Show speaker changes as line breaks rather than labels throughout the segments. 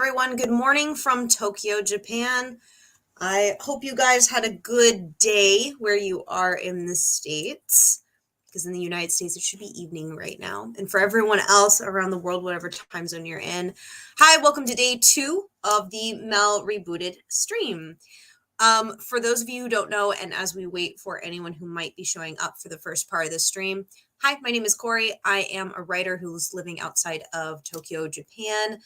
everyone. Good morning from Tokyo, Japan. I hope you guys had a good day where you are in the States, because in the United States it should be evening right now. And for everyone else around the world, whatever time zone you're in, hi, welcome to day 2 of the M.E.L Rebooted stream. For those of you who don't know, and as we wait for anyone who might be showing up for the first part of the stream, hi, my name is Corey. I am a writer who's living outside of Tokyo, Japan.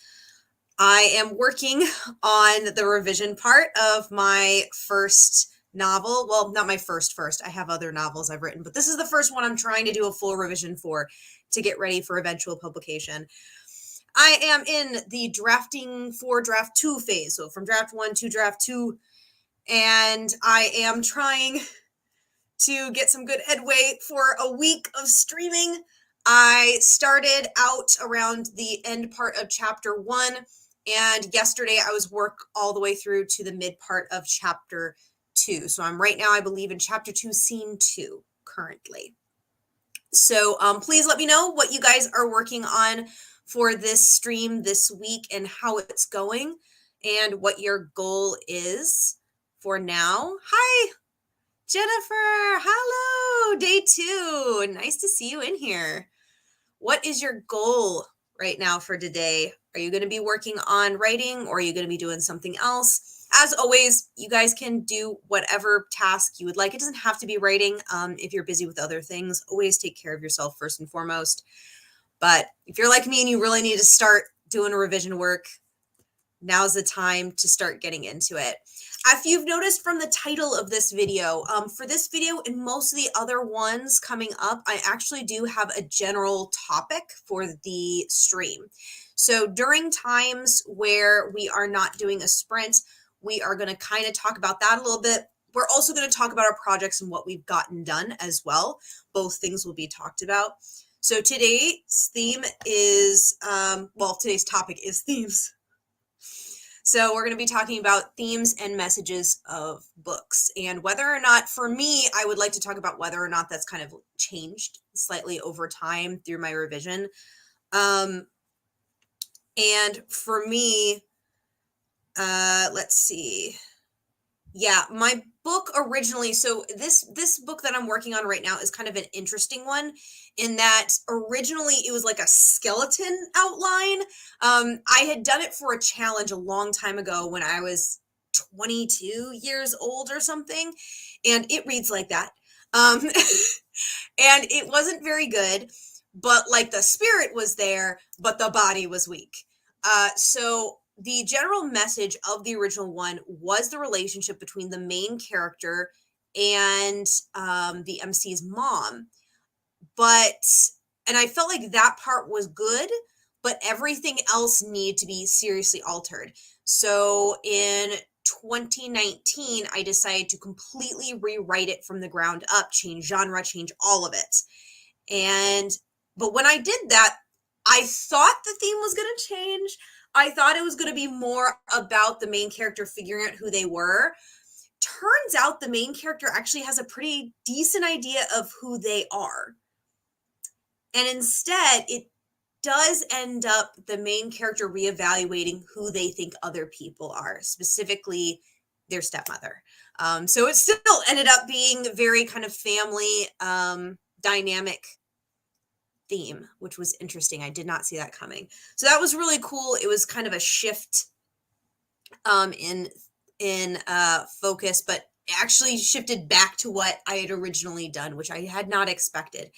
I am working on the revision part of my first novel. Well, not my first. I have other novels I've written, but this is the first one I'm trying to do a full revision for to get ready for eventual publication. I am in the drafting for draft 2 phase. So from draft 1 to draft 2, and I am trying to get some good headway for a week of streaming. I started out around the end part of chapter 1. And yesterday I was work all the way through to the mid part of chapter 2. So I'm right now, I believe, in chapter 2, scene 2 currently. So please let me know what you guys are working on for this stream this week and how it's going and what your goal is for now. Hi, Jennifer. Hello, day 2. Nice to see you in here. What is your goal right now for today? Are you going to be working on writing, or are you going to be doing something else? As always, you guys can do whatever task you would like. It doesn't have to be writing. If you're busy with other things, always take care of yourself first and foremost. But if you're like me and you really need to start doing revision work, now's the time to start getting into it. If you've noticed from the title of this video, for this video and most of the other ones coming up, I actually do have a general topic for the stream. So during times where we are not doing a sprint, we are going to kind of talk about that a little bit. We're also going to talk about our projects and what we've gotten done as well. Both things will be talked about. So today's theme is, today's topic is themes. So we're going to be talking about themes and messages of books, and whether or not, for me, I would like to talk about whether or not that's kind of changed slightly over time through my revision. And for me, let's see. Yeah, my book originally, so this book that I'm working on right now is kind of an interesting one in that originally it was like a skeleton outline. I had done it for a challenge a long time ago when I was 22 years old or something, and it reads like that. And it wasn't very good, but like the spirit was there, but the body was weak. So the general message of the original one was the relationship between the main character and the MC's mom. And I felt like that part was good, but everything else needed to be seriously altered. So in 2019, I decided to completely rewrite it from the ground up, change genre, change all of it. But when I did that, I thought the theme was going to change. I thought it was going to be more about the main character figuring out who they were. Turns out the main character actually has a pretty decent idea of who they are. And instead, it does end up the main character reevaluating who they think other people are, specifically their stepmother. So it still ended up being very kind of family dynamic theme, which was interesting. I did not see that coming. So that was really cool. It was kind of a shift in focus, but actually shifted back to what I had originally done, which I had not expected.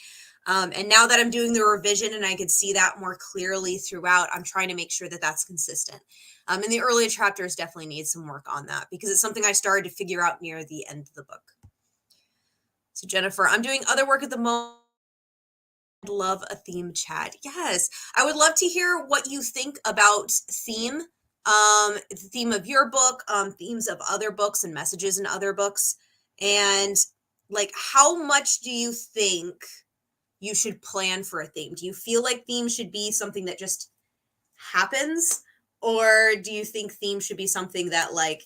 And now that I'm doing the revision and I could see that more clearly throughout, I'm trying to make sure that that's consistent. And the earlier chapters definitely need some work on that because it's something I started to figure out near the end of the book. So Jennifer, I'm doing other work at the moment. Love a theme chat. Yes, I would love to hear what you think about theme, the theme of your book, themes of other books and messages in other books, and like how much do you think you should plan for a theme? Do you feel like theme should be something that just happens, or do you think theme should be something that like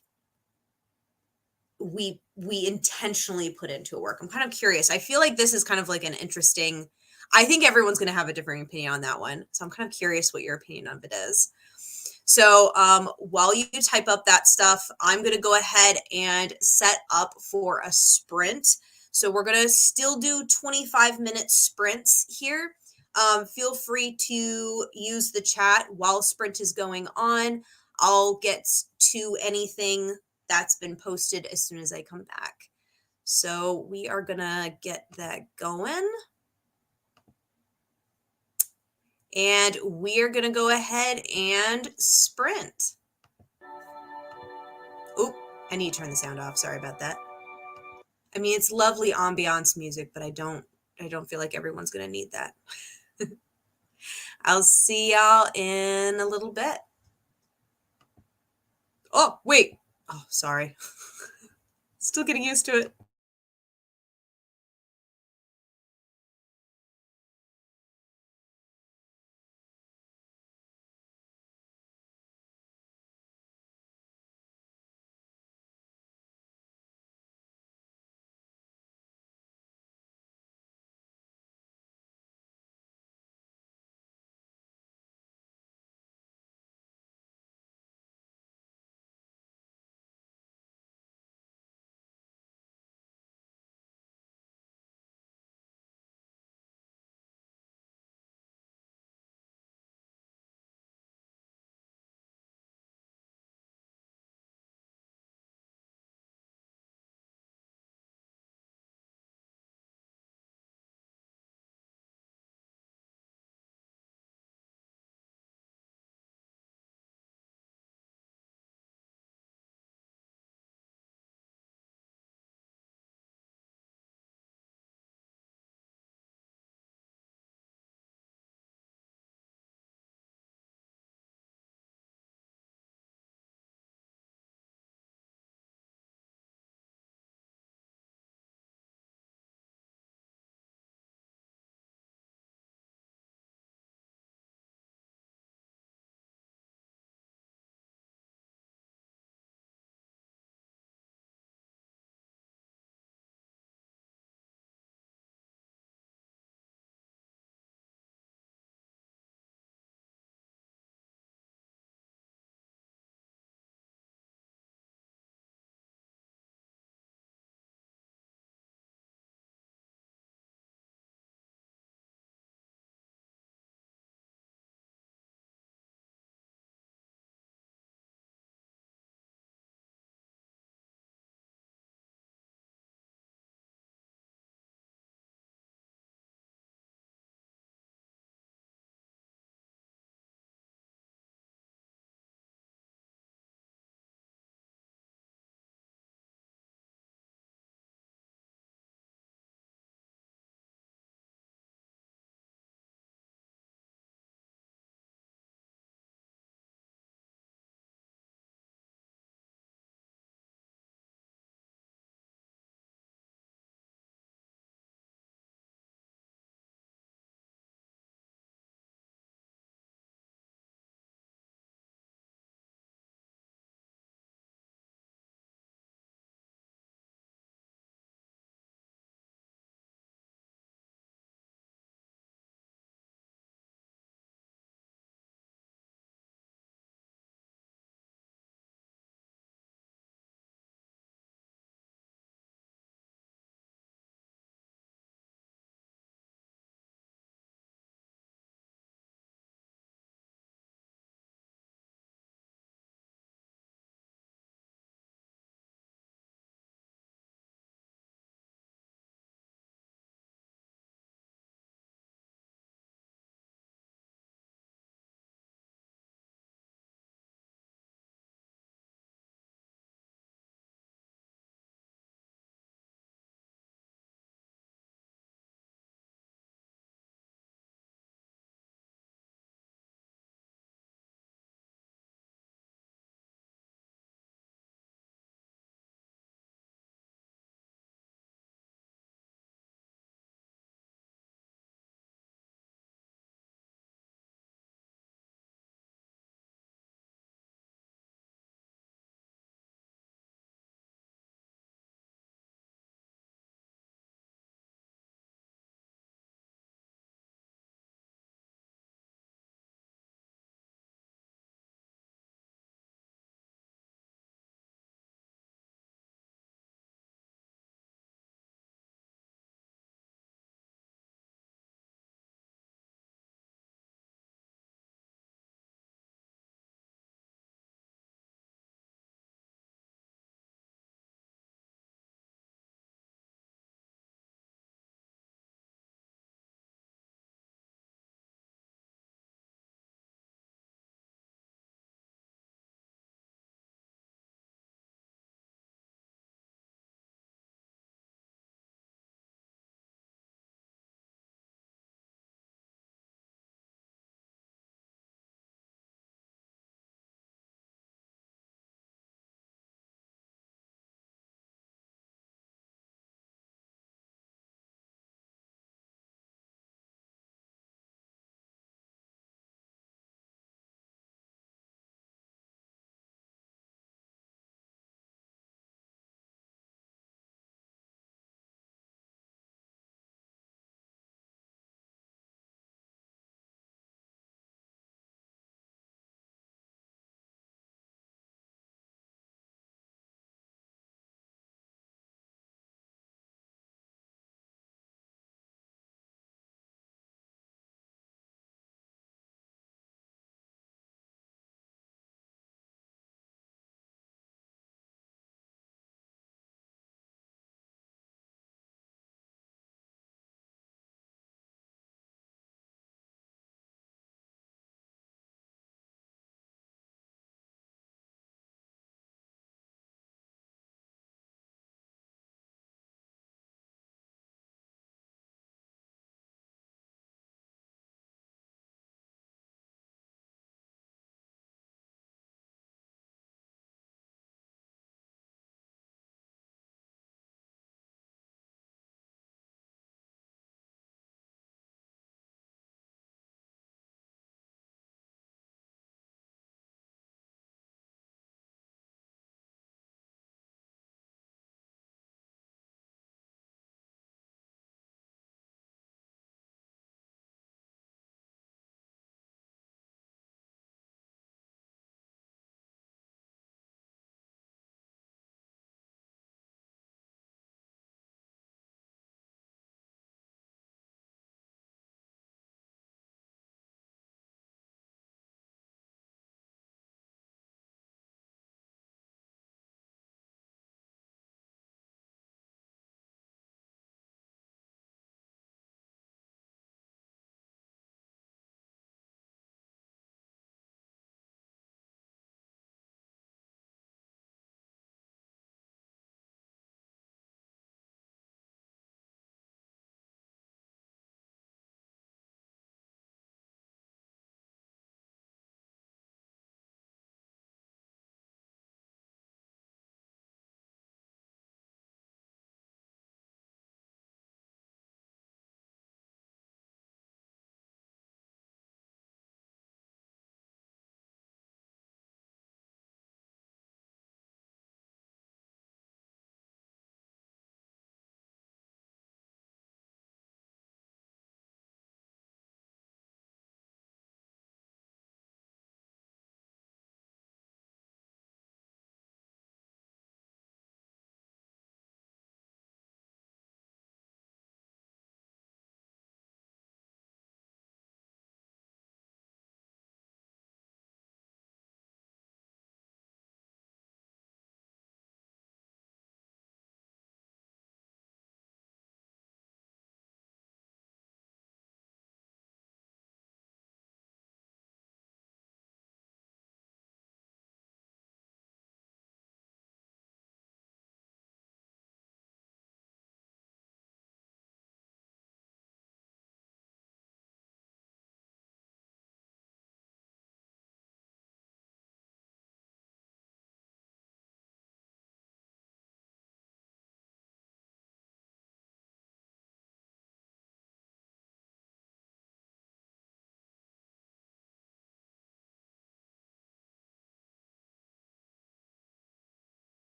we intentionally put into work? I'm kind of curious. I feel like this is kind of like an interesting, I think everyone's going to have a different opinion on that one. So I'm kind of curious what your opinion of it is. So while you type up that stuff, I'm going to go ahead and set up for a sprint. So we're going to still do 25-minute sprints here. Feel free to use the chat while sprint is going on. I'll get to anything that's been posted as soon as I come back. So we are going to get that going. And we're going to go ahead and sprint. Oh, I need to turn the sound off. Sorry about that. I mean, it's lovely ambiance music, but I don't feel like everyone's going to need that. I'll see y'all in a little bit. Oh, wait. Oh, sorry. Still getting used to it.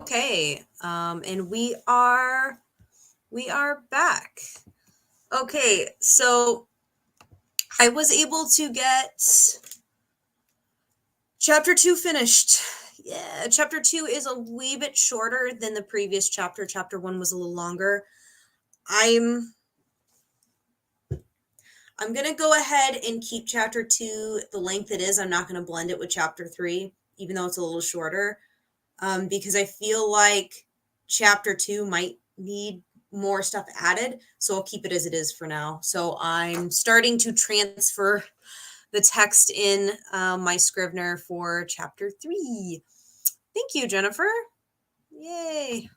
Okay, and we are back. Okay, so I was able to get chapter 2 finished. Yeah, chapter 2 is a wee bit shorter than the previous chapter. Chapter 1 was a little longer. I'm going to go ahead and keep chapter 2 the length it is. I'm not going to blend it with chapter 3, even though it's a little shorter, because I feel like chapter 2 might need more stuff added. So I'll keep it as it is for now. So I'm starting to transfer the text in my Scrivener for chapter 3. Thank you, Jennifer. Yay.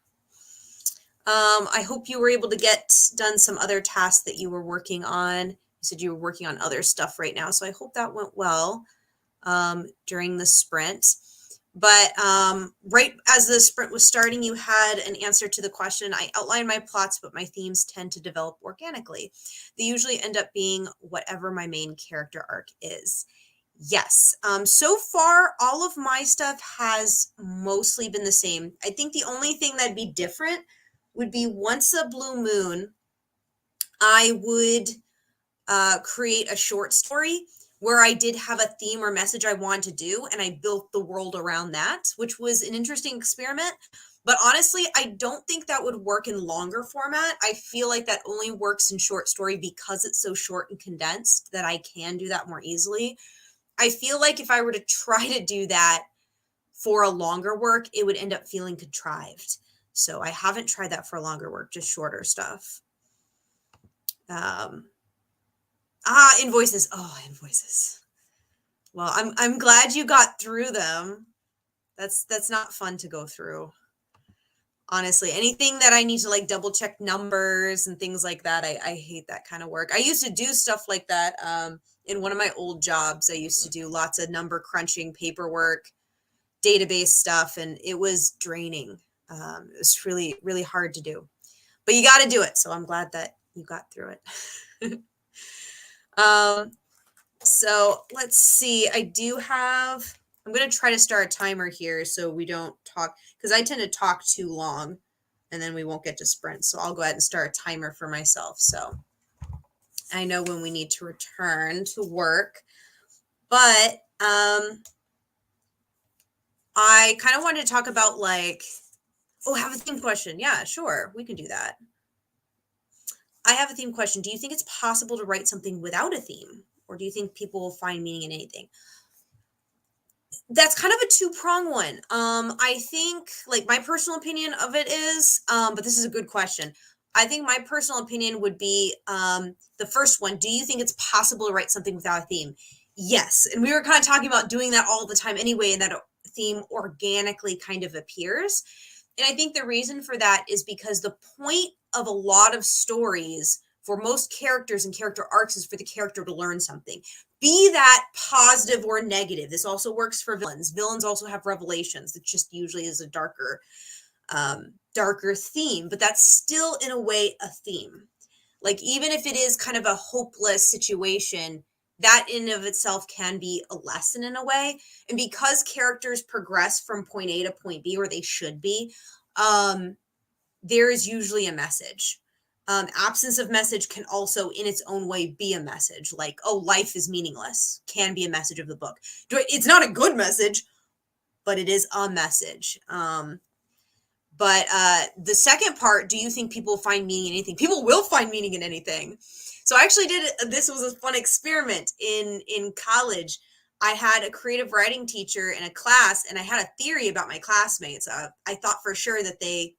I hope you were able to get done some other tasks that you were working on. You said you were working on other stuff right now, so I hope that went well during the sprint. But right as the sprint was starting, you had an answer to the question. I outline my plots, but my themes tend to develop organically. They usually end up being whatever my main character arc is. Yes. So far, all of my stuff has mostly been the same. I think the only thing that'd be different would be once a blue moon, I would create a short story where I did have a theme or message I wanted to do, and I built the world around that, which was an interesting experiment. But honestly, I don't think that would work in longer format. I feel like that only works in short story because it's so short and condensed that I can do that more easily. I feel like if I were to try to do that for a longer work, it would end up feeling contrived. So I haven't tried that for longer work, just shorter stuff. Invoices. Oh, invoices. Well, I'm glad you got through them. That's not fun to go through. Honestly, anything that I need to like double check numbers and things like that, I hate that kind of work. I used to do stuff like that in one of my old jobs. I used to do lots of number crunching, paperwork, database stuff, and it was draining. It was really, really hard to do, but you got to do it. So I'm glad that you got through it. So let's see. I'm going to try to start a timer here so we don't talk, because I tend to talk too long and then we won't get to sprint. So I'll go ahead and start a timer for myself. So I know when we need to return to work, but I kind of wanted to talk about have a theme question. Yeah, sure. We can do that. I have a theme question. Do you think it's possible to write something without a theme? Or do you think people will find meaning in anything? That's kind of a two-prong one. I think my personal opinion of it is, but this is a good question. I think my personal opinion would be the first one. Do you think it's possible to write something without a theme? Yes. And we were kind of talking about doing that all the time anyway, and that theme organically kind of appears. And I think the reason for that is because the point of a lot of stories for most characters and character arcs is for the character to learn something, be that positive or negative. This also works for villains. Villains also have revelations. It just usually is a darker theme, but that's still in a way a theme. Like even if it is kind of a hopeless situation, that in and of itself can be a lesson in a way. And because characters progress from point A to point B, or they should be, there is usually a message. Absence of message can also in its own way be a message. Like, oh, life is meaningless can be a message of the book. It's not a good message, but it is a message. But the second part, do you think people find meaning in anything? People will find meaning in anything. So I actually this was a fun experiment in college. I had a creative writing teacher in a class, and I had a theory about my classmates. I thought for sure that they,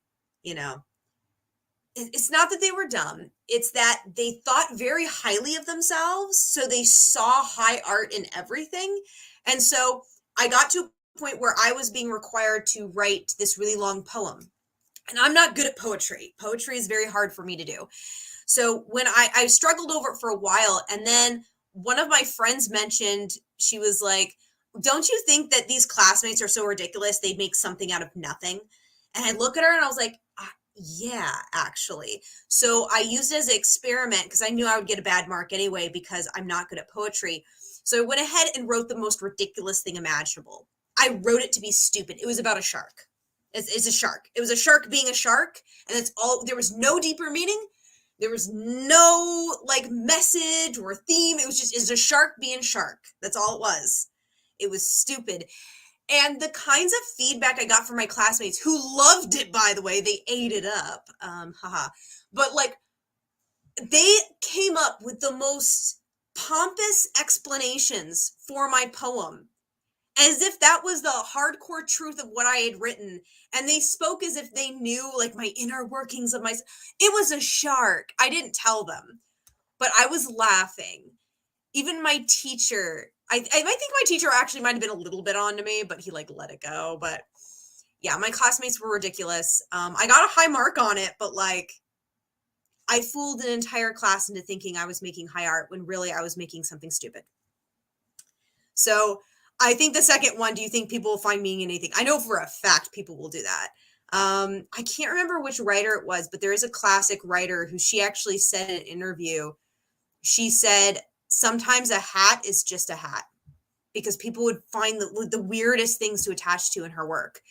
it's not that they were dumb. It's that they thought very highly of themselves. So they saw high art in everything. And so I got to a point where I was being required to write this really long poem. And I'm not good at poetry. Poetry is very hard for me to do. So when I struggled over it for a while, and then one of my friends mentioned, she was like, don't you think that these classmates are so ridiculous? They'd make something out of nothing. And I look at her and I was like, yeah, actually. So I used it as an experiment because I knew I would get a bad mark anyway because I'm not good at poetry. So I went ahead and wrote the most ridiculous thing imaginable. I wrote it to be stupid. It was about a shark. It's a shark. It was a shark being a shark, and that's all. There was no deeper meaning. There was no like message or theme. It was just it's a shark being shark. That's all it was. It was stupid. And the kinds of feedback I got from my classmates who loved it, by the way, they ate it up. Haha. But like they came up with the most pompous explanations for my poem as if that was the hardcore truth of what I had written. And they spoke as if they knew like my inner workings of my. It was a shark. I didn't tell them, but I was laughing. Even my teacher, I think my teacher actually might have been a little bit on to me, but he like let it go. But yeah, my classmates were ridiculous. I got a high mark on it, but like I fooled an entire class into thinking I was making high art when really I was making something stupid. So I think the second one, do you think people will find meaning in anything? I know for a fact people will do that. I can't remember which writer it was, but there is a classic writer who she actually said in an interview, she said, sometimes a hat is just a hat because people would find the weirdest things to attach to in her work.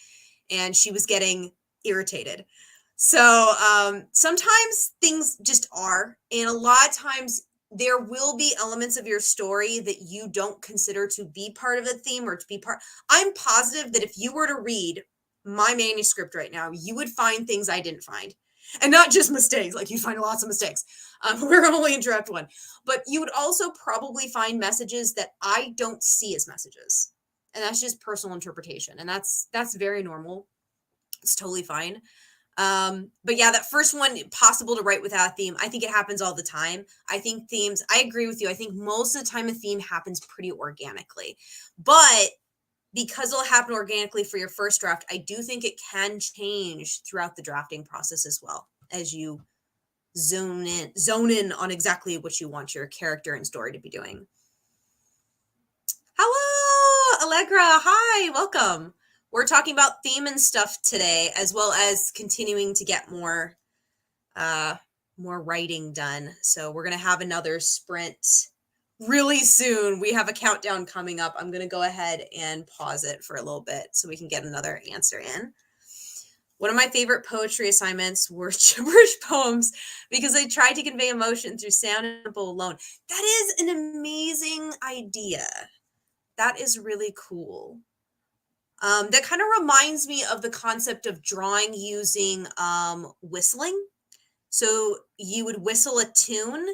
And she was getting irritated. So sometimes things just are. And a lot of times there will be elements of your story that you don't consider to be part of the theme or to be part. I'm positive that if you were to read my manuscript right now, you would find things I didn't find. And not just mistakes, like you find lots of mistakes. We're going to only interrupt one. But you would also probably find messages that I don't see as messages. And that's just personal interpretation. And that's very normal. It's totally fine. But yeah, that first one, possible to write without a theme. I think it happens all the time. I think themes, I agree with you. I think most of the time a theme happens pretty organically, but because it'll happen organically for your first draft, I do think it can change throughout the drafting process as well as you zone in on exactly what you want your character and story to be doing. Hello, Allegra. Hi, welcome. We're talking about theme and stuff today, as well as continuing to get more writing done. So we're going to have another sprint really soon. We have a countdown coming up. I'm going to go ahead and pause it for a little bit so we can get another answer in. One of my favorite poetry assignments were gibberish poems because they tried to convey emotion through sound and symbol alone. That is an amazing idea. That is really cool. That kind of reminds me of the concept of drawing using whistling. So you would whistle a tune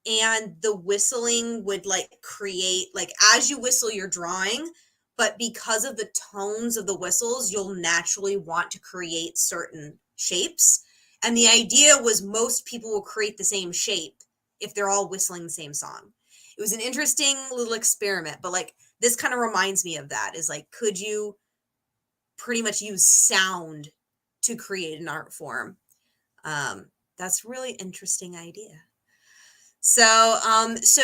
and the whistling would like create, like as you whistle, you're drawing, but because of the tones of the whistles, you'll naturally want to create certain shapes. And the idea was most people will create the same shape if they're all whistling the same song. It was an interesting little experiment, but like this kind of reminds me of that, is like, could you pretty much use sound to create an art form? That's really interesting idea. So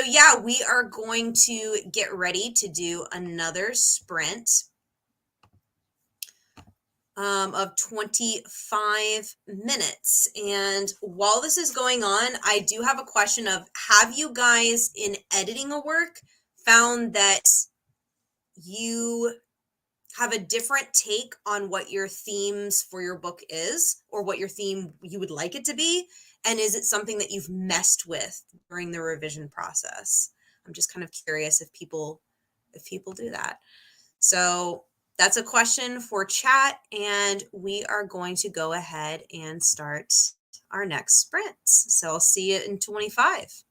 yeah, we are going to get ready to do another sprint of 25 minutes. And while this is going on, I do have a question of, have you guys in editing a work found that you have a different take on what your themes for your book is, or what your theme you would like it to be? And is it something that you've messed with during the revision process? I'm just kind of curious if people do that. So that's a question for chat, and we are going to go ahead and start our next sprint. So I'll see you in 25.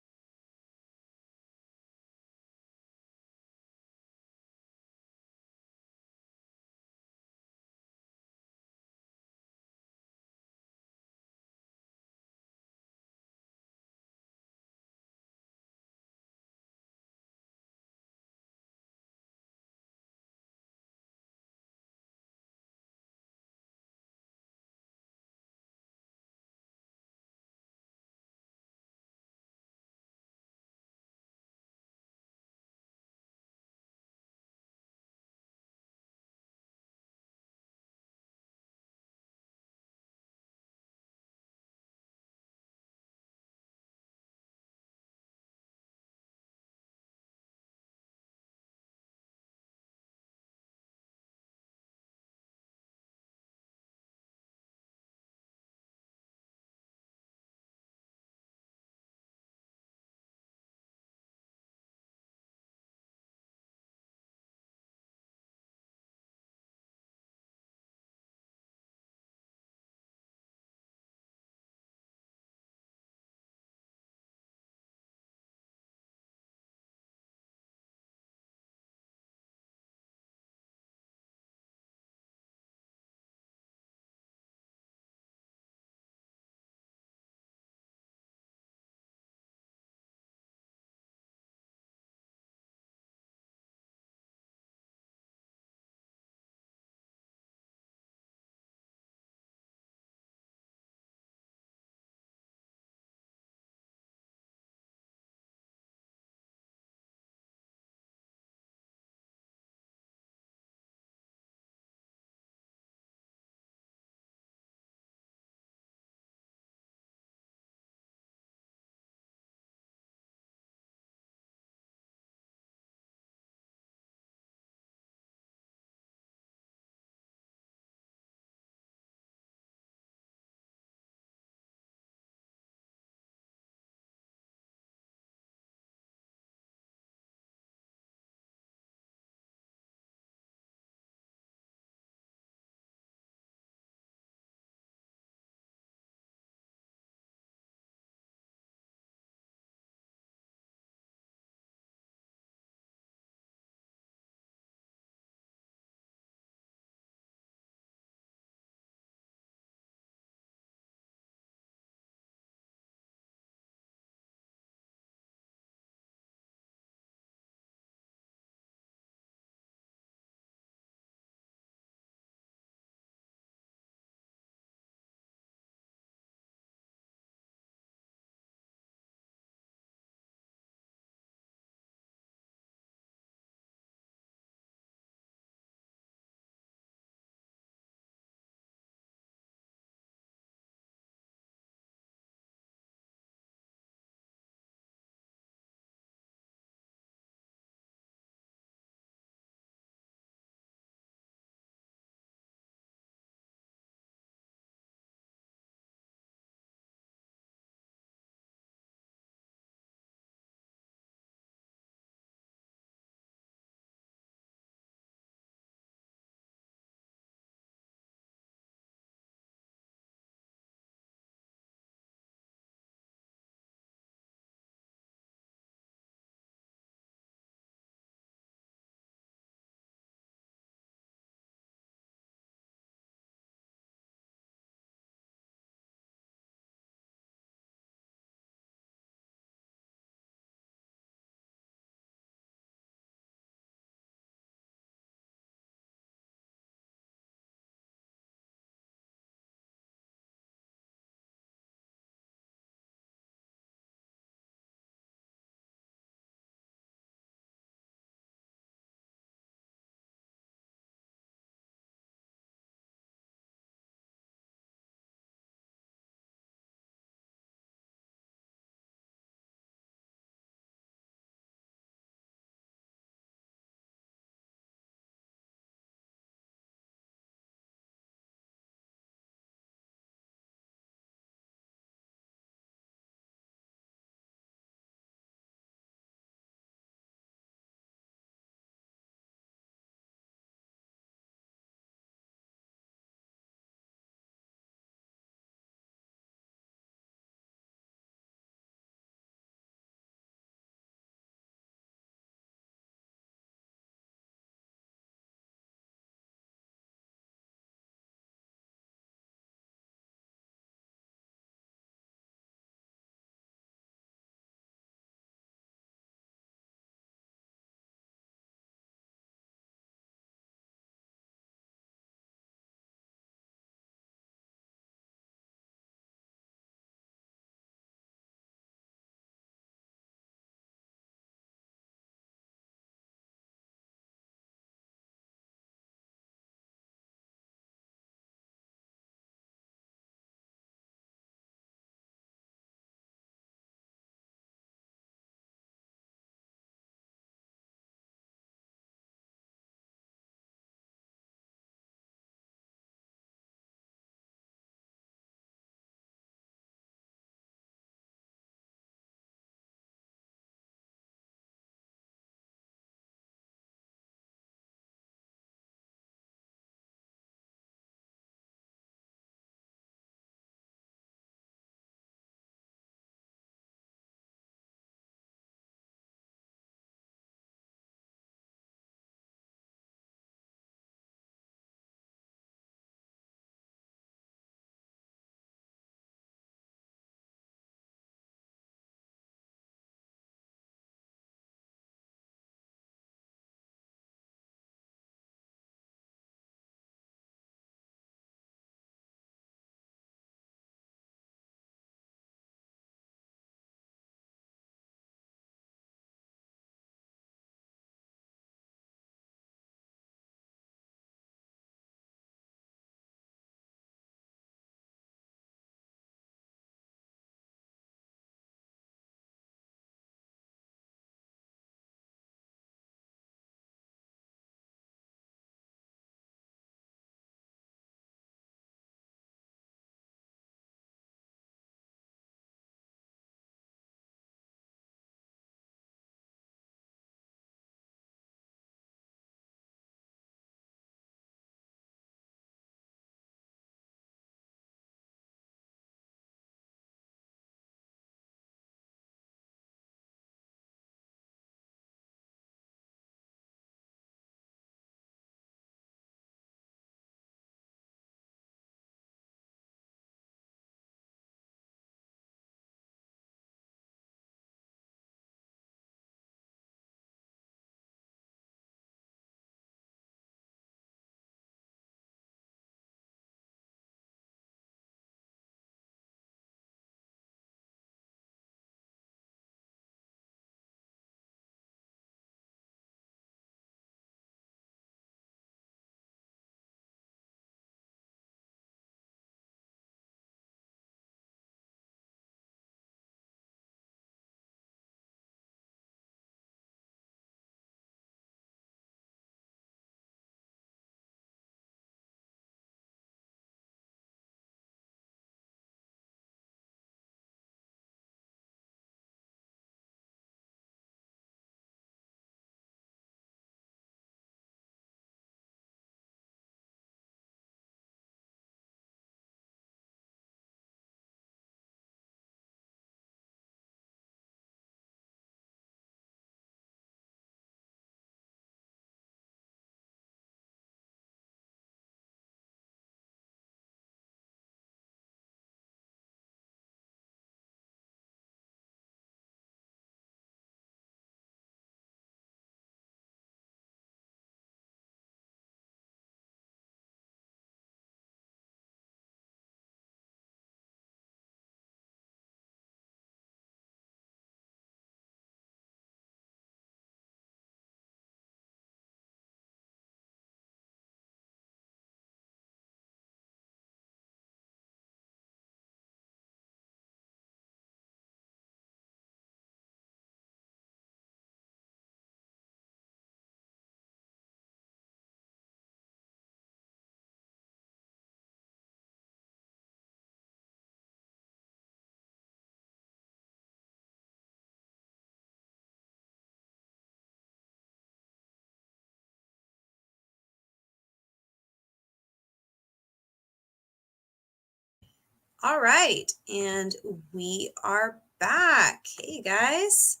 All right, and we are back. Hey guys.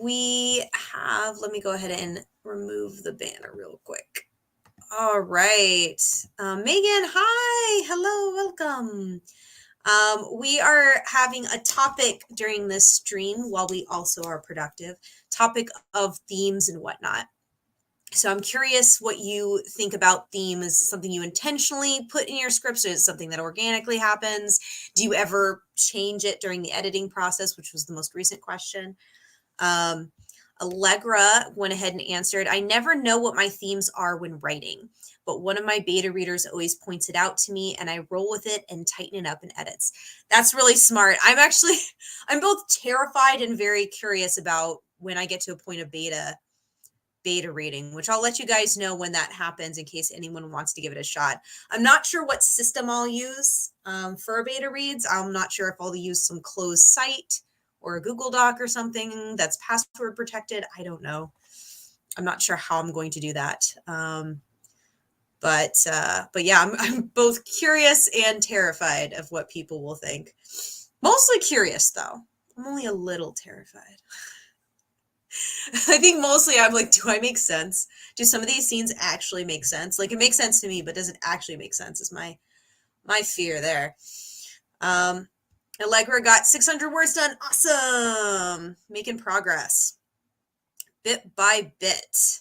We have, let me go ahead and remove the banner real quick. All right. Megan, hi. Hello, welcome. We are having a topic during this stream while we also are productive, topic of themes and whatnot. So I'm curious what you think about theme. Is something you intentionally put in your scripts? Or is it something that organically happens? Do you ever change it during the editing process, which was the most recent question? Um, Allegra went ahead and answered, I never know what my themes are when writing, but one of my beta readers always points it out to me and I roll with it and tighten it up in edits. That's really smart. I'm both terrified and very curious about when I get to a point of beta reading, which I'll let you guys know when that happens in case anyone wants to give it a shot. I'm not sure what system I'll use for beta reads. I'm not sure if I'll use some closed site or a Google Doc or something that's password protected. I don't know. I'm not sure how I'm going to do that. But yeah, I'm both curious and terrified of what people will think. Mostly curious though. I'm only a little terrified. I think mostly I'm like, do I make sense? Do some of these scenes actually make sense? Like it makes sense to me, but does it actually make sense is my fear there. Allegra got 600 words done. Awesome. Making progress. Bit by bit.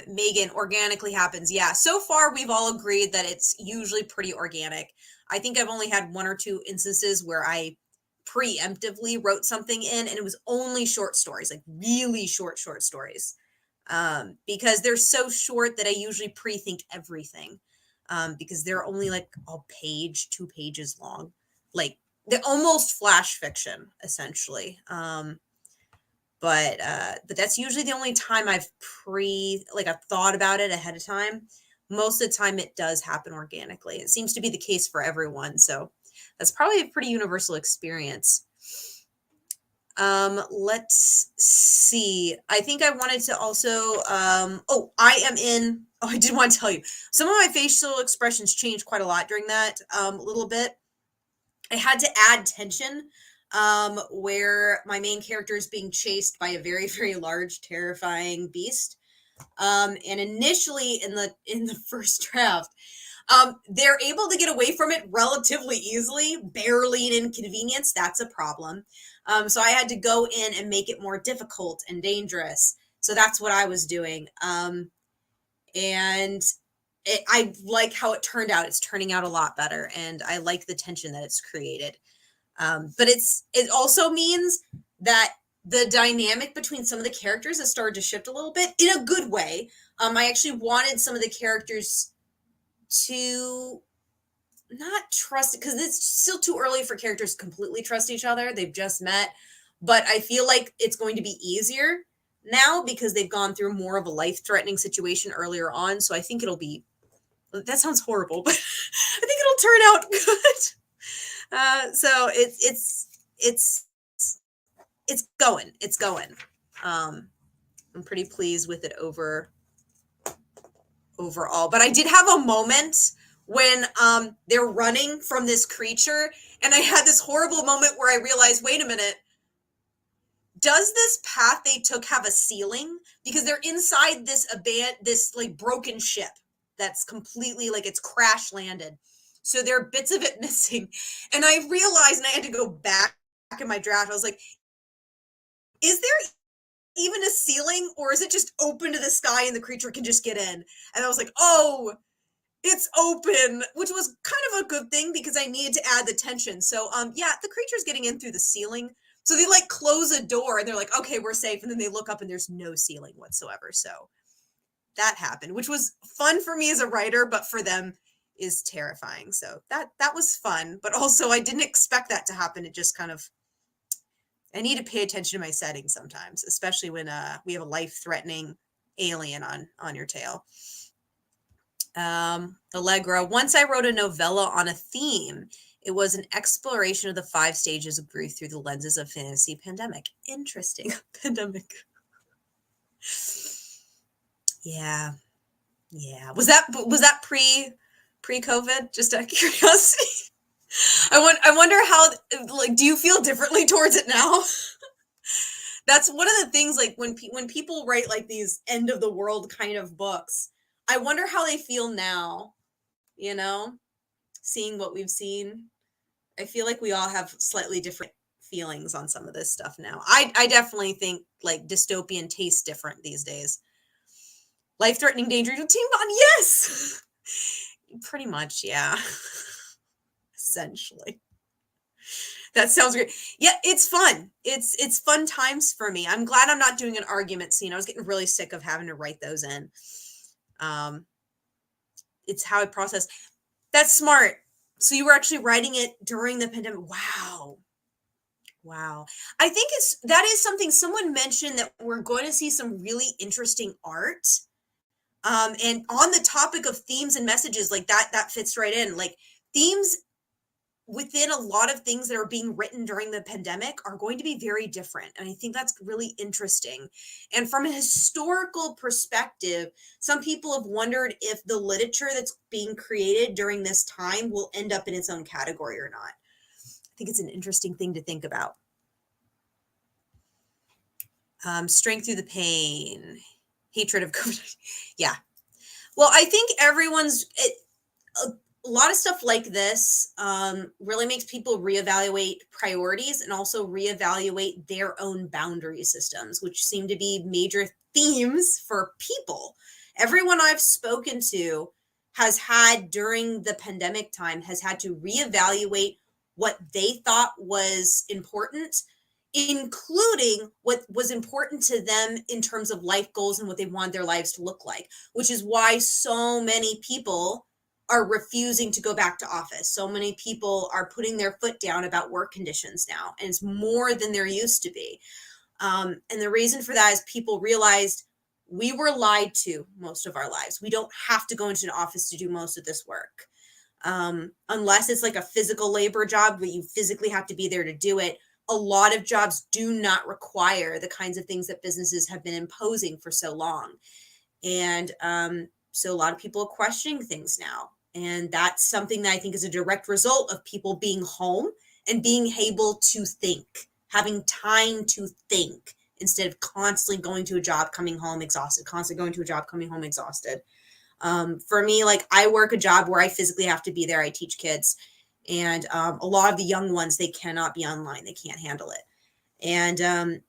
Megan, organically happens. Yeah, so far we've all agreed that it's usually pretty organic. I think I've only had one or two instances where I preemptively wrote something in and it was only short stories, like really short stories. Because they're so short that I usually pre-think everything. Because they're only like a page, 2 pages long. Like they're almost flash fiction, essentially. But that's usually the only time I've thought about it ahead of time. Most of the time it does happen organically. It seems to be the case for everyone. So that's probably a pretty universal experience. Let's see. I think I wanted to also, I did want to tell you, some of my facial expressions changed quite a lot during that little bit. I had to add tension where my main character is being chased by a very, very large, terrifying beast. And initially in the first draft, they're able to get away from it relatively easily, barely an inconvenience. That's a problem. So I had to go in and make it more difficult and dangerous. So that's what I was doing. And I like how it turned out. It's turning out a lot better. And I like the tension that it's created. But it also means that the dynamic between some of the characters has started to shift a little bit in a good way. I actually wanted some of the characters to not trust, because it's still too early for characters to completely trust each other. They've just met, but I feel like it's going to be easier now because they've gone through more of a life-threatening situation earlier on. So I think it'll be, that sounds horrible, but I think it'll turn out good. So it's going. I'm pretty pleased with it overall, but I did have a moment when they're running from this creature and I had this horrible moment where I realized, wait a minute, does this path they took have a ceiling? Because they're inside this like broken ship that's completely like it's crash landed. So there are bits of it missing. And I realized, and I had to go back in my draft, I was like, is there even a ceiling, or is it just open to the sky and the creature can just get in? And I was like, oh, it's open, which was kind of a good thing because I needed to add the tension. So yeah, the creature's getting in through the ceiling. So they like close a door and they're like, okay, we're safe. And then they look up and there's no ceiling whatsoever. So that happened, which was fun for me as a writer, but for them is terrifying. So that was fun, but also I didn't expect that to happen. It just kind of, I need to pay attention to my settings sometimes, especially when we have a life-threatening alien on your tail. Allegra, once I wrote a novella on a theme. It was an exploration of the 5 stages of grief through the lenses of fantasy pandemic. Interesting. Pandemic. Yeah. Was that pre pre-COVID? Just out of curiosity. I wonder how, like, do you feel differently towards it now? That's one of the things, like, when people write like these end of the world kind of books, I wonder how they feel now, you know, seeing what we've seen. I feel like we all have slightly different feelings on some of this stuff now. I definitely think like dystopian tastes different these days. Life-threatening danger to team bond, yes. Pretty much, yeah. Essentially. That sounds great. Yeah, it's fun. It's fun times for me. I'm glad I'm not doing an argument scene. I was getting really sick of having to write those in. It's how I process. That's smart. So you were actually writing it during the pandemic. Wow. Wow. I think that is something someone mentioned, that we're going to see some really interesting art. And on the topic of themes and messages, like that fits right in. Like, themes within a lot of things that are being written during the pandemic are going to be very different. And I think that's really interesting. And from a historical perspective, some people have wondered if the literature that's being created during this time will end up in its own category or not. I think it's an interesting thing to think about. Strength through the pain, hatred of COVID. Yeah. Well, I think a lot of stuff like this really makes people reevaluate priorities and also reevaluate their own boundary systems, which seem to be major themes for people. Everyone I've spoken to has had, during the pandemic time, has had to reevaluate what they thought was important, including what was important to them in terms of life goals and what they want their lives to look like, which is why so many people are refusing to go back to office. So many people are putting their foot down about work conditions now, and it's more than there used to be. And the reason for that is people realized we were lied to most of our lives. We don't have to go into an office to do most of this work. Unless it's like a physical labor job where you physically have to be there to do it. A lot of jobs do not require the kinds of things that businesses have been imposing for so long. And so a lot of people are questioning things now. And that's something that I think is a direct result of people being home and being able to think, having time to think, instead of constantly going to a job, coming home exhausted, constantly going to a job, coming home exhausted. For me, like, I work a job where I physically have to be there. I teach kids. And a lot of the young ones, they cannot be online. They can't handle it. And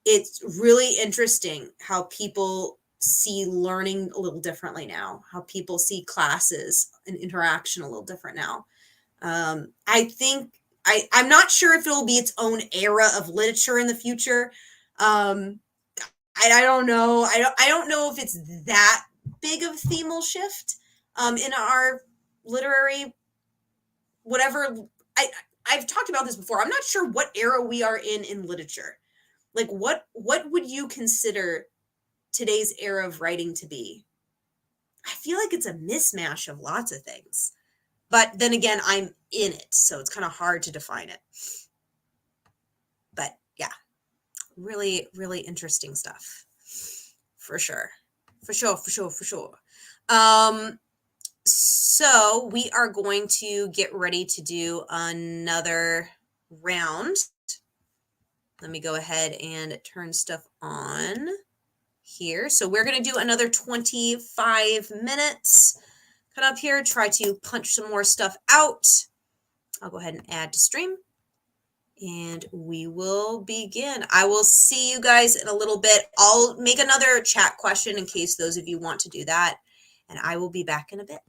it's really interesting how people see learning a little differently now, how people see classes and interaction a little different now. I think I'm not sure if it will be its own era of literature in the future. I don't know. I don't know if it's that big of a themal shift in our literary whatever. I've talked about this before. I'm not sure what era we are in literature. Like, what would you consider today's era of writing to be? I feel like it's a mismatch of lots of things. But then again, I'm in it, so it's kind of hard to define it. But yeah, really, really interesting stuff. For sure. For sure, for sure, for sure. So we are going to get ready to do another round. Let me go ahead and turn stuff on here. So we're going to do another 25 minutes. Cut up here, try to punch some more stuff out. I'll go ahead and add to stream. And we will begin. I will see you guys in a little bit. I'll make another chat question in case those of you want to do that. And I will be back in a bit.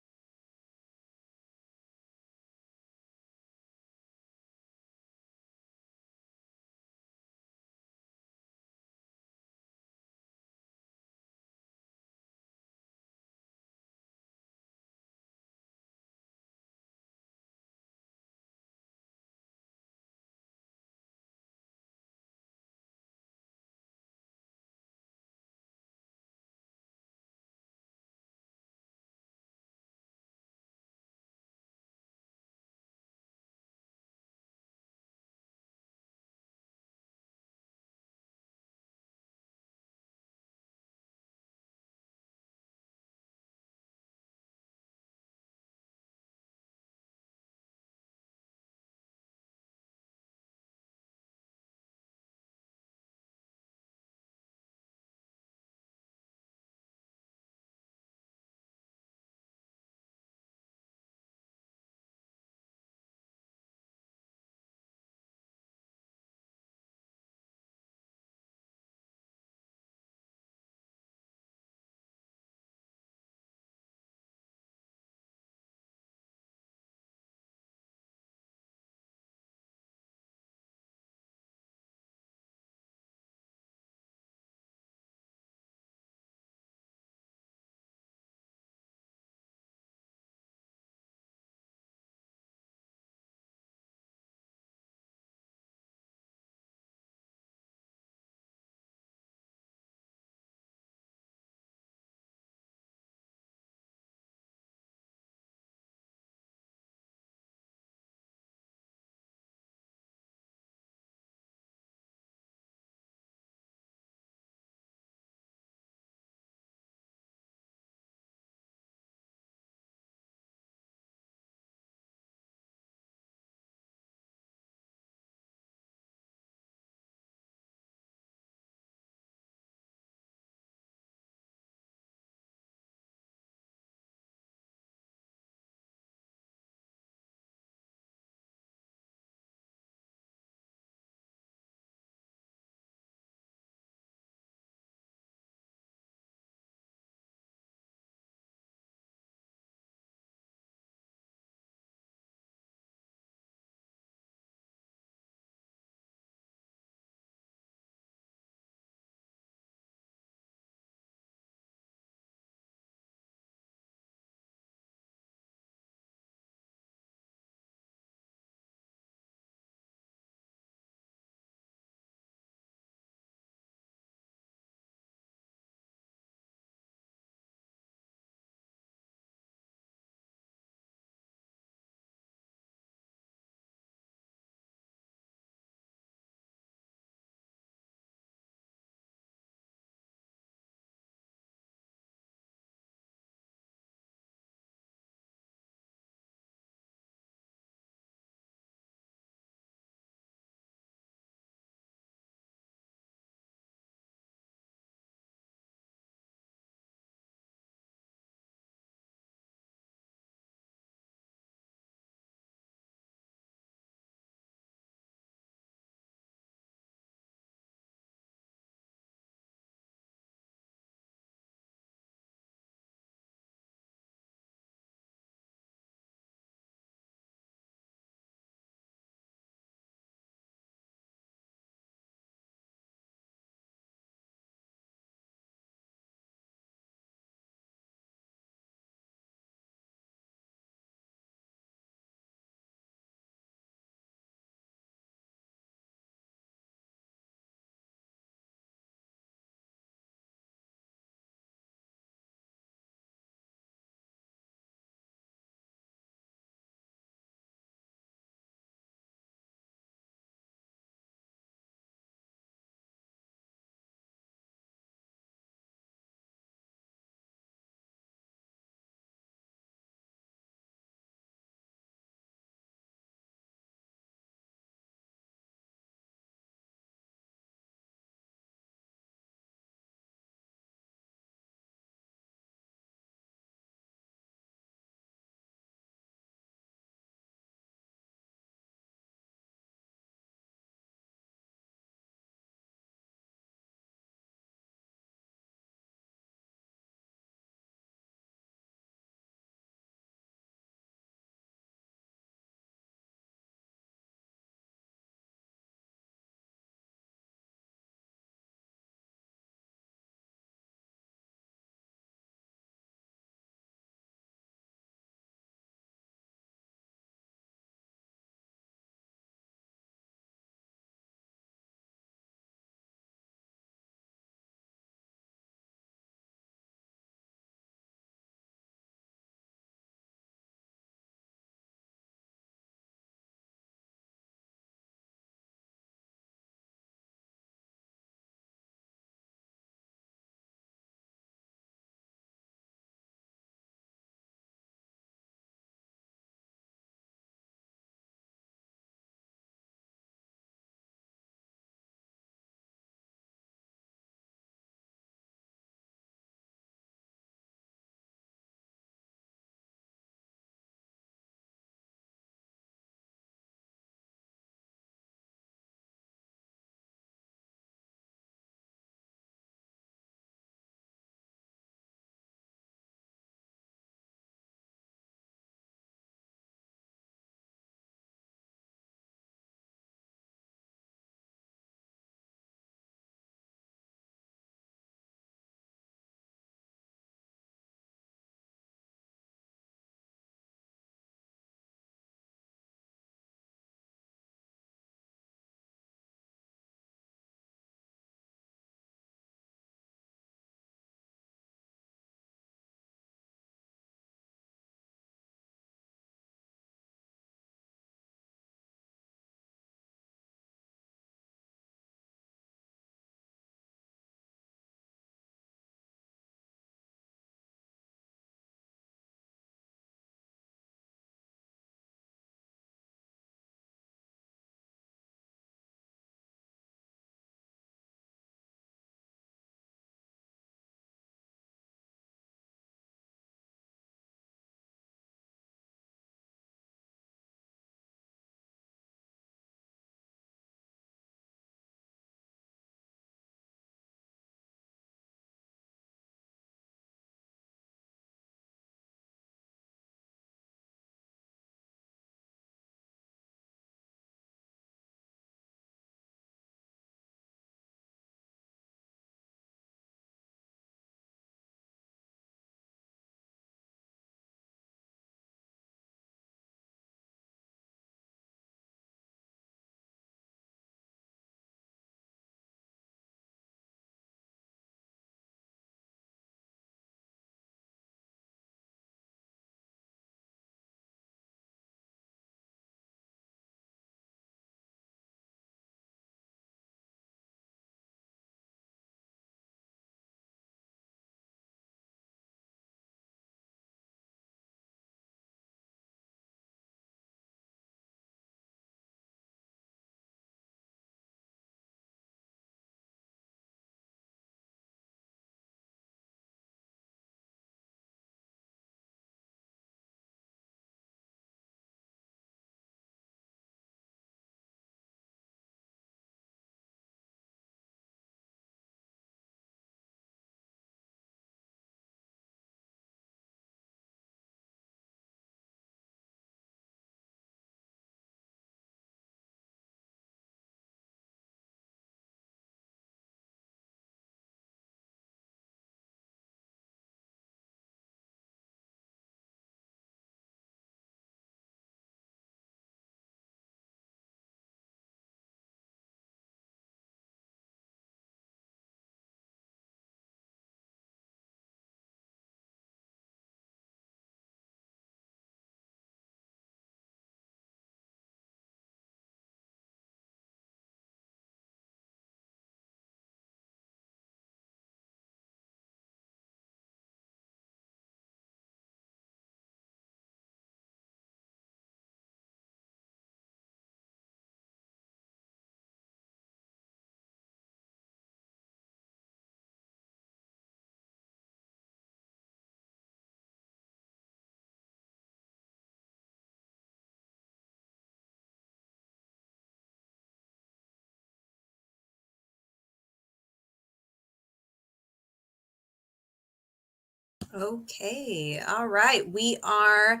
Okay. All right. We are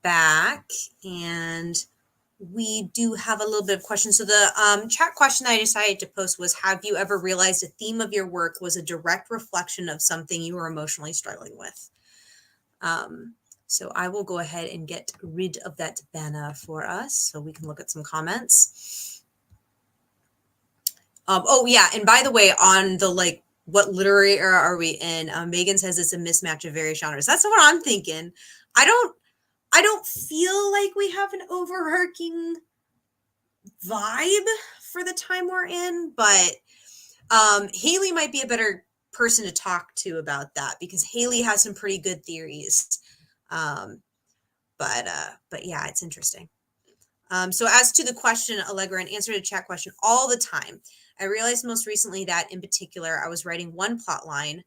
back and we do have a little bit of questions. So the chat question I decided to post was, have you ever realized a theme of your work was a direct reflection of something you were emotionally struggling with? So I will go ahead and get rid of that banner for us so we can look at some comments. Oh yeah, and by the way, on the like, what literary era are we in? Megan says it's a mismatch of various genres. That's what I'm thinking. I don't feel like we have an overarching vibe for the time we're in, but Haley might be a better person to talk to about that because Haley has some pretty good theories. But yeah, it's interesting. So as to the question, Allegra, and answer to chat question all the time. I realized most recently that in particular, I was writing one plot line,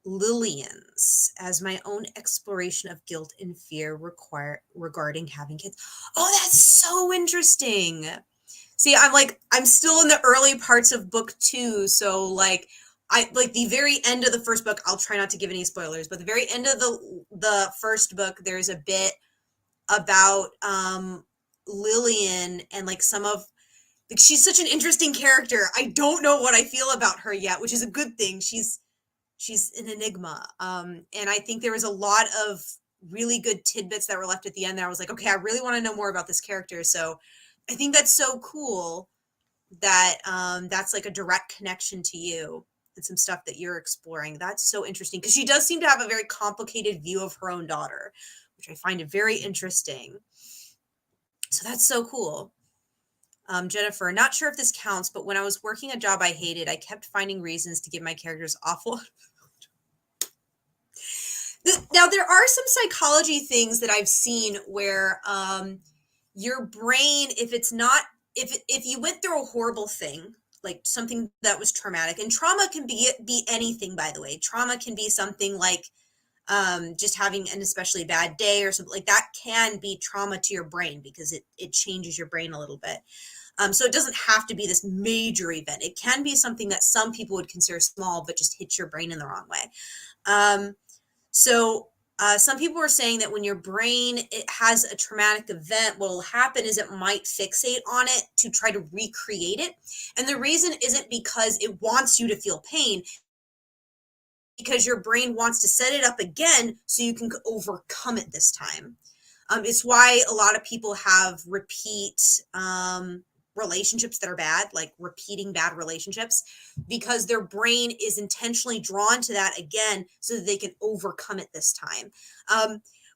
Lillian's, as my own exploration of guilt and fear regarding having kids. Oh, that's so interesting. See, I'm still in the early parts of book 2, so like I like the very end of the first book. I'll try not to give any spoilers, but the very end of the first book, there's a bit about Lillian and like some of like she's such an interesting character. I don't know what I feel about her yet, which is a good thing. She's an enigma. And I think there was a lot of really good tidbits that were left at the end that I was like, okay, I really want to know more about this character. So I think that's so cool that that's like a direct connection to you and some stuff that you're exploring. That's so interesting because she does seem to have a very complicated view of her own daughter, which I find it very interesting. So that's so cool. Jennifer, not sure if this counts, but when I was working a job I hated, I kept finding reasons to give my characters awful. Now, there are some psychology things that I've seen where your brain, if you went through a horrible thing, like something that was traumatic, and trauma can be anything, by the way. Trauma can be something like just having an especially bad day or something like that can be trauma to your brain because it changes your brain a little bit. So it doesn't have to be this major event. It can be something that some people would consider small, but just hits your brain in the wrong way. So some people are saying that when your brain it has a traumatic event, what will happen is it might fixate on it to try to recreate it. And the reason isn't because it wants you to feel pain, because your brain wants to set it up again so you can overcome it this time. It's why a lot of people have repeat relationships that are bad, like repeating bad relationships, because their brain is intentionally drawn to that again so that they can overcome it this time.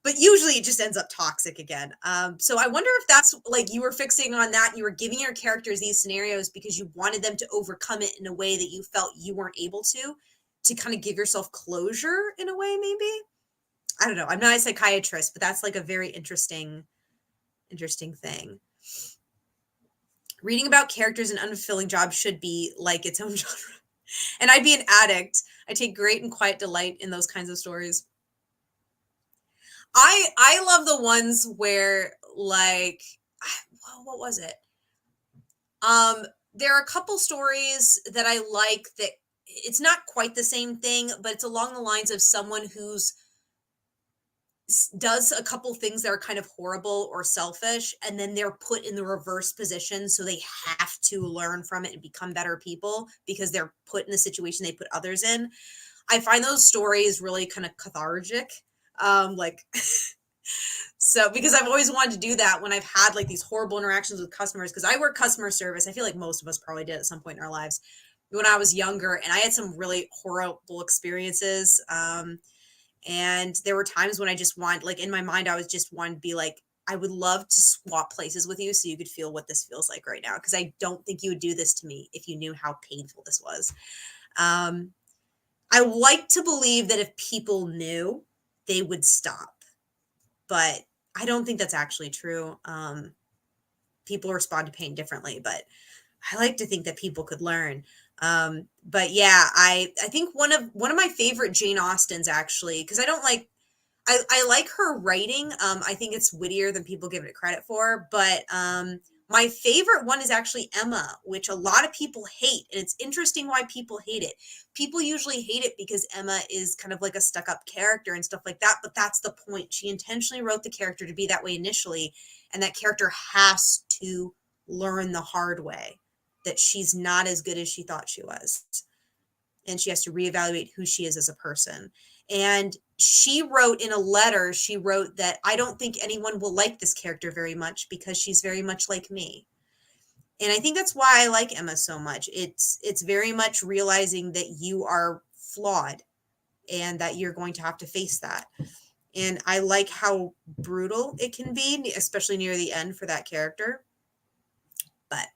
But usually it just ends up toxic again. So I wonder if that's like you were fixing on that. You were giving your characters these scenarios because you wanted them to overcome it in a way that you felt you weren't able to kind of give yourself closure in a way, maybe. I don't know. I'm not a psychiatrist, but that's like a very interesting thing. Reading about characters in unfulfilling jobs should be like its own genre. And I'd be an addict. I take great and quiet delight in those kinds of stories. I love the ones where like what was it? There are a couple stories that I like that it's not quite the same thing, but it's along the lines of someone who's does a couple things that are kind of horrible or selfish, and then they're put in the reverse position, so they have to learn from it and become better people because they're put in the situation they put others in. I find those stories really kind of cathartic. Like so because I've always wanted to do that when I've had like these horrible interactions with customers, because I work customer service. I feel like most of us probably did at some point in our lives when I was younger, and I had some really horrible experiences. And there were times when I just want, like in my mind, I was just wanting to be like, I would love to swap places with you so you could feel what this feels like right now. Because I don't think you would do this to me if you knew how painful this was. I like to believe that if people knew, they would stop. But I don't think that's actually true. People respond to pain differently, but I like to think that people could learn. But yeah, I think one of my favorite Jane Austens, actually, because I like her writing. I think it's wittier than people give it credit for, but My favorite one is actually Emma, which a lot of people hate. And it's interesting why people hate it. People usually hate it because Emma is kind of like a stuck-up character and stuff like that. But that's the point. She intentionally wrote the character to be that way initially. And that character has to learn the hard way that she's not as good as she thought she was. And she has to reevaluate who she is as a person. And she wrote in a letter, she wrote that I don't think anyone will like this character very much because she's very much like me. And I think that's why I like Emma so much. It's very much realizing that you are flawed and that you're going to have to face that. And I like how brutal it can be, especially near the end for that character. But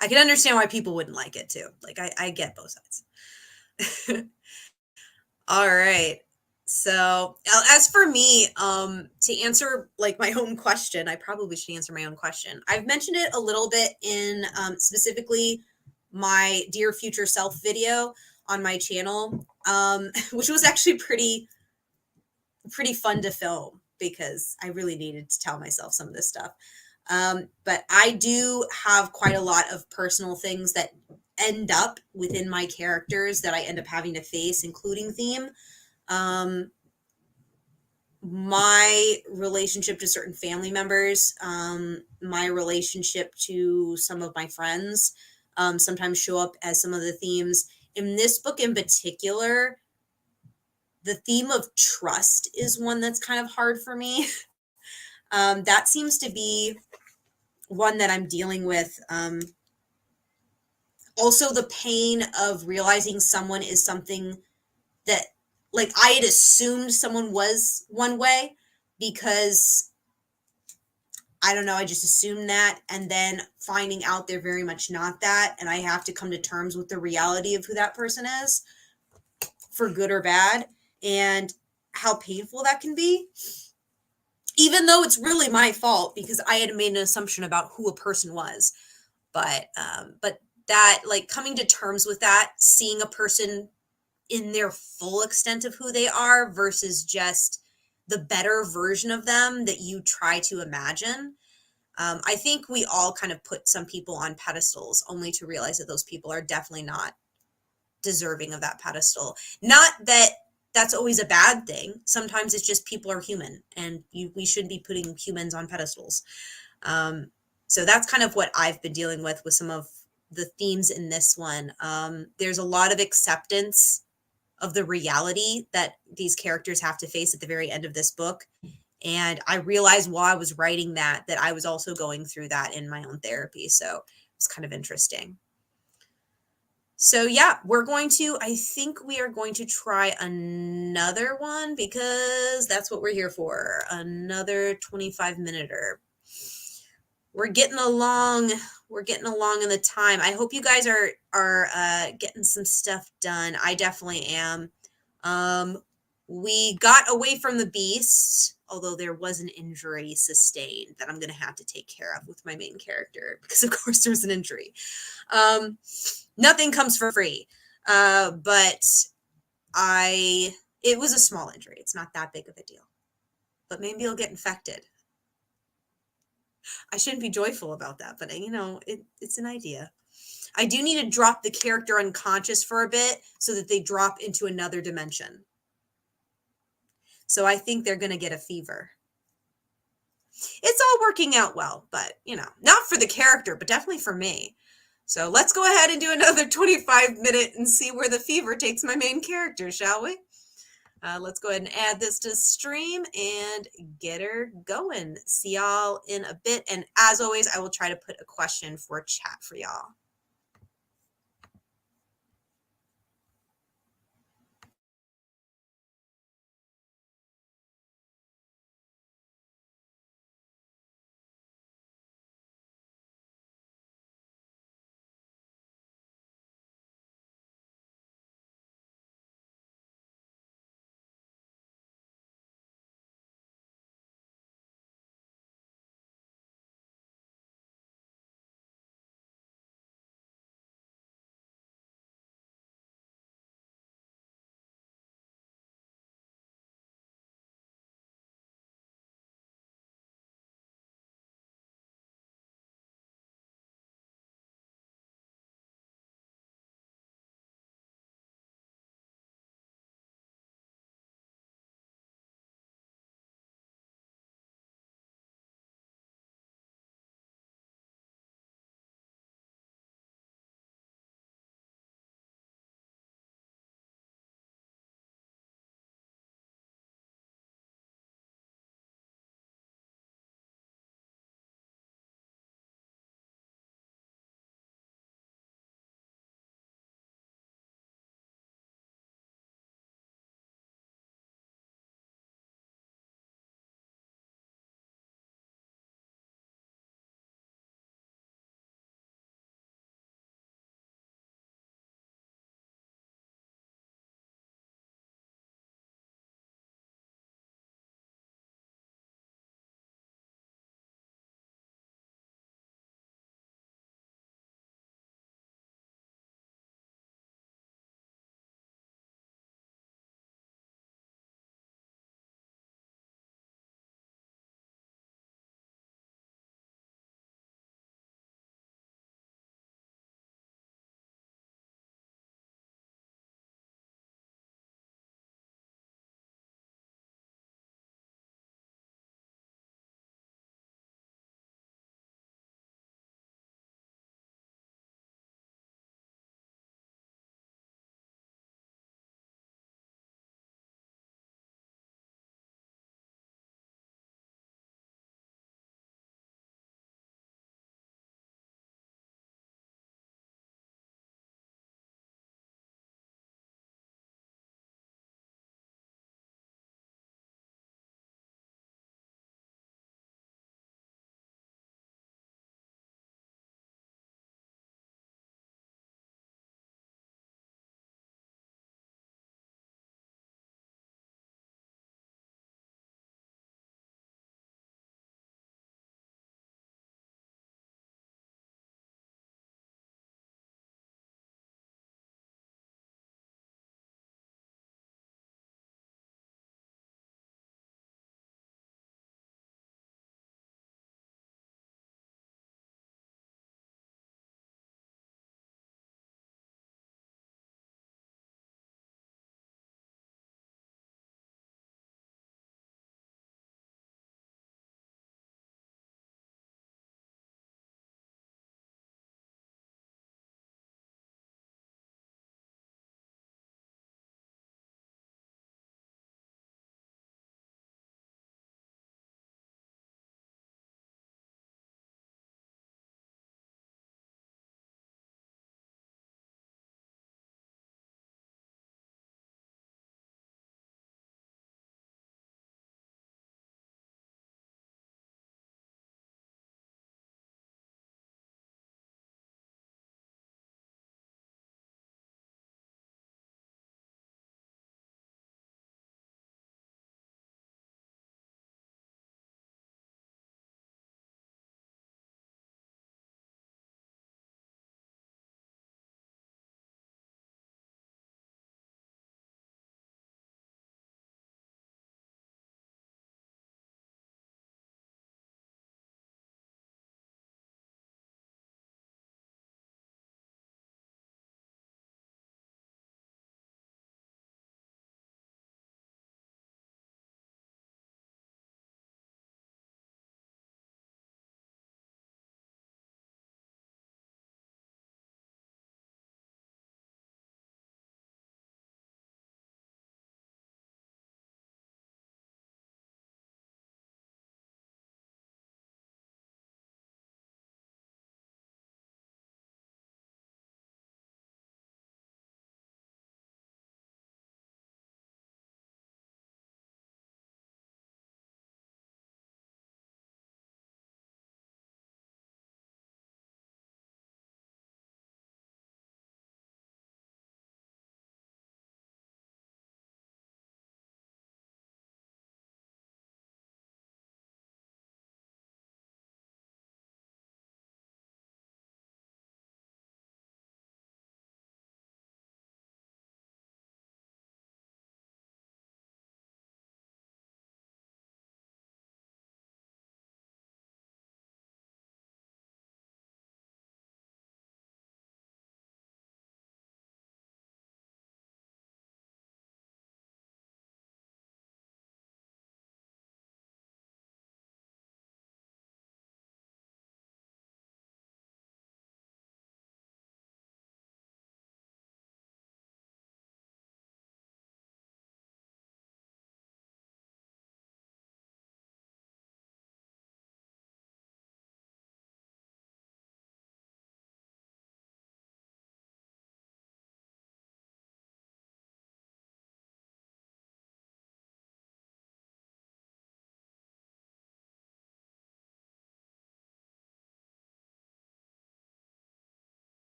I can understand why people wouldn't like it too. Like I get both sides. All right. So as for me, to answer like my own question, I probably should answer my own question. I've mentioned it a little bit in specifically my Dear Future Self video on my channel, which was actually pretty fun to film because I really needed to tell myself some of this stuff. But I do have quite a lot of personal things that end up within my characters that I end up having to face, including theme. My relationship to certain family members, my relationship to some of my friends, sometimes show up as some of the themes. In this book in particular, the theme of trust is one that's kind of hard for me. That seems to be one that I'm dealing with. Also, the pain of realizing someone is something that, like, I had assumed someone was one way because, I don't know, I just assumed that. And then finding out they're very much not that. And I have to come to terms with the reality of who that person is, for good or bad, and how painful that can be. Even though it's really my fault because I had made an assumption about who a person was. But that, like, coming to terms with that, seeing a person in their full extent of who they are versus just the better version of them that you try to imagine. I think we all kind of put some people on pedestals only to realize that those people are definitely not deserving of that pedestal. Not that that's always a bad thing. Sometimes it's just people are human and we shouldn't be putting humans on pedestals. So that's kind of what I've been dealing with some of the themes in this one. There's a lot of acceptance of the reality that these characters have to face at the very end of this book. And I realized while I was writing that I was also going through that in my own therapy. So it was kind of interesting. So yeah, I think we are going to try another one because that's what we're here for. Another 25-minute-er. We're getting along in the time. I hope you guys are getting some stuff done. I definitely am. We got away from the beast, although there was an injury sustained that I'm going to have to take care of with my main character because of course there's an injury. Nothing comes for free. But it was a small injury. It's not that big of a deal. But maybe he'll get infected. I shouldn't be joyful about that, but it's an idea. I do need to drop the character unconscious for a bit so that they drop into another dimension. So I think they're going to get a fever. It's all working out well, but, not for the character, but definitely for me. So let's go ahead and do another 25-minute and see where the fever takes my main character, shall we? Let's go ahead and add this to stream and get her going. See y'all in a bit. And as always, I will try to put a question for chat for y'all.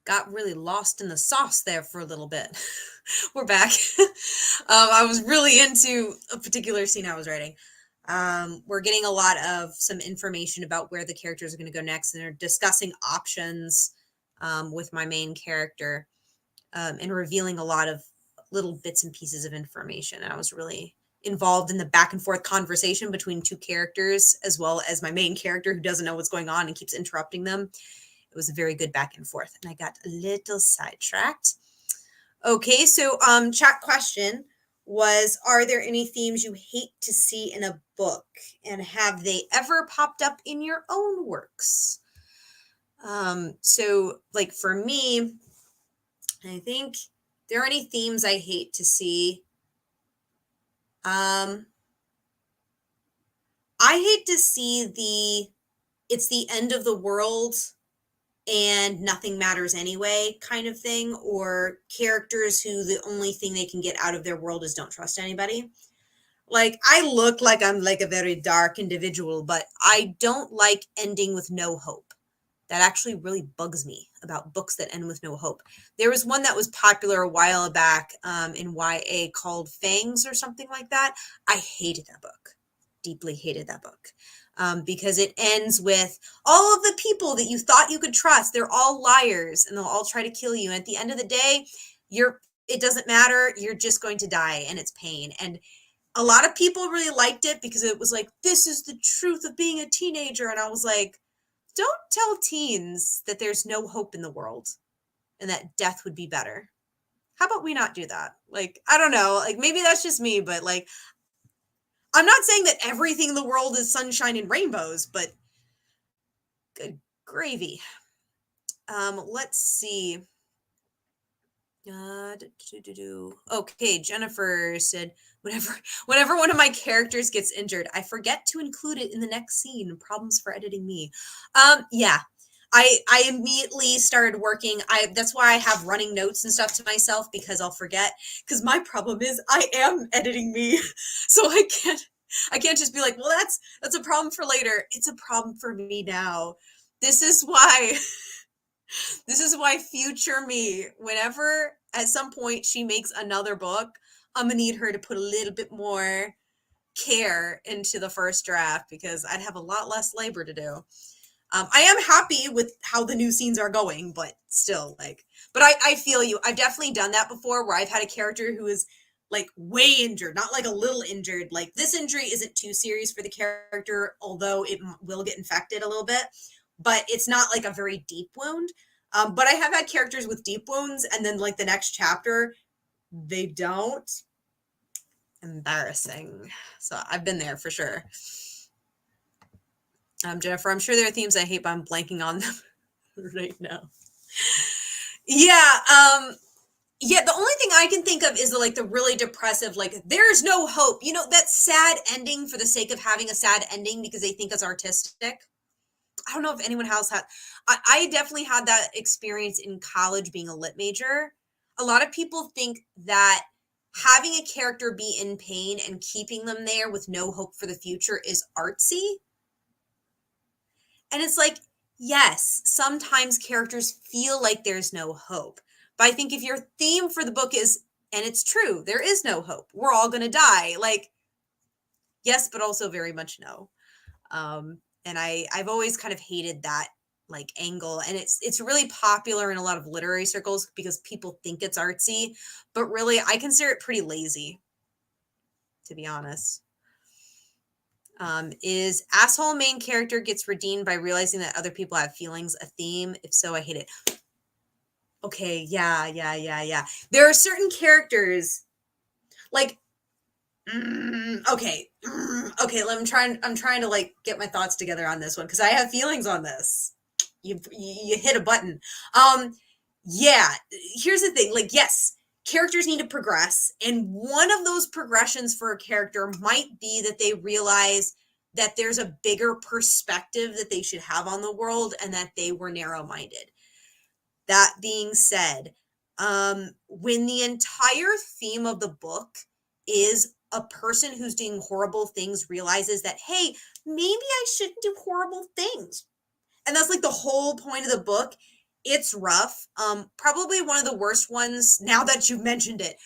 got really lost in the sauce there for a little bit. We're back. I was really into a particular scene I was writing. We're getting a lot of some information about where the characters are going to go next, and they're discussing options with my main character and revealing a lot of little bits and pieces of information. And I was really involved in the back and forth conversation between two characters, as well as my main character who doesn't know what's going on and keeps interrupting them. It was a very good back and forth, and I got a little sidetracked. Okay, so chat question was, are there any themes you hate to see in a book, and have they ever popped up in your own works? So like for me, I think there are any themes I hate to see. I hate to see it's the end of the world and nothing matters anyway kind of thing, or characters who the only thing they can get out of their world is don't trust anybody. Like, I look like I'm like a very dark individual, but I don't like ending with no hope. That actually really bugs me about books that end with no hope. There was one that was popular a while back in YA called Fangs or something like that. I hated that book. Deeply hated that book. Because it ends with all of the people that you thought you could trust. They're all liars and they'll all try to kill you. And at the end of the day, it doesn't matter. You're just going to die, and it's pain. And a lot of people really liked it because it was like, this is the truth of being a teenager. And I was like, don't tell teens that there's no hope in the world and that death would be better. How about we not do that? Like, I don't know. Like, maybe that's just me, but like, I'm not saying that everything in the world is sunshine and rainbows, but good gravy. Let's see. Okay, Jennifer said, whenever one of my characters gets injured, I forget to include it in the next scene. Problems for editing me. Yeah. I immediately started working. That's why I have running notes and stuff to myself, because I'll forget. Because my problem is I am editing me, so I can't just be like, well, that's a problem for later. It's a problem for me now. This is why future me, whenever at some point she makes another book, I'm gonna need her to put a little bit more care into the first draft, because I'd have a lot less labor to do. I am happy with how the new scenes are going, but still, like, but I feel you. I've definitely done that before, where I've had a character who is like way injured, not like a little injured. Like, this injury isn't too serious for the character, although it will get infected a little bit, but it's not like a very deep wound. But I have had characters with deep wounds, and then like the next chapter, they don't. Embarrassing. So I've been there for sure. Jennifer, I'm sure there are themes I hate, but I'm blanking on them right now. Yeah, yeah, the only thing I can think of is the really depressive, like, there's no hope. You know, that sad ending for the sake of having a sad ending because they think it's artistic. I don't know if anyone else had. I definitely had that experience in college being a lit major. A lot of people think that having a character be in pain and keeping them there with no hope for the future is artsy. And it's like, yes, sometimes characters feel like there's no hope. But I think if your theme for the book is, and it's true, there is no hope, we're all going to die. Like, yes, but also very much no. And I've always kind of hated that like angle. And it's really popular in a lot of literary circles because people think it's artsy. But really, I consider it pretty lazy, to be honest. Is asshole main character gets redeemed by realizing that other people have feelings a theme? If so, I hate it. Okay, yeah. There are certain characters, like, okay. I'm trying to like get my thoughts together on this one because I have feelings on this. You hit a button. Yeah. Here's the thing. Like, yes, characters need to progress, and one of those progressions for a character might be that they realize that there's a bigger perspective that they should have on the world and that they were narrow-minded. That being said, when the entire theme of the book is a person who's doing horrible things realizes that, hey, maybe I shouldn't do horrible things. And that's like the whole point of the book. It's rough. Probably one of the worst ones, now that you've mentioned it,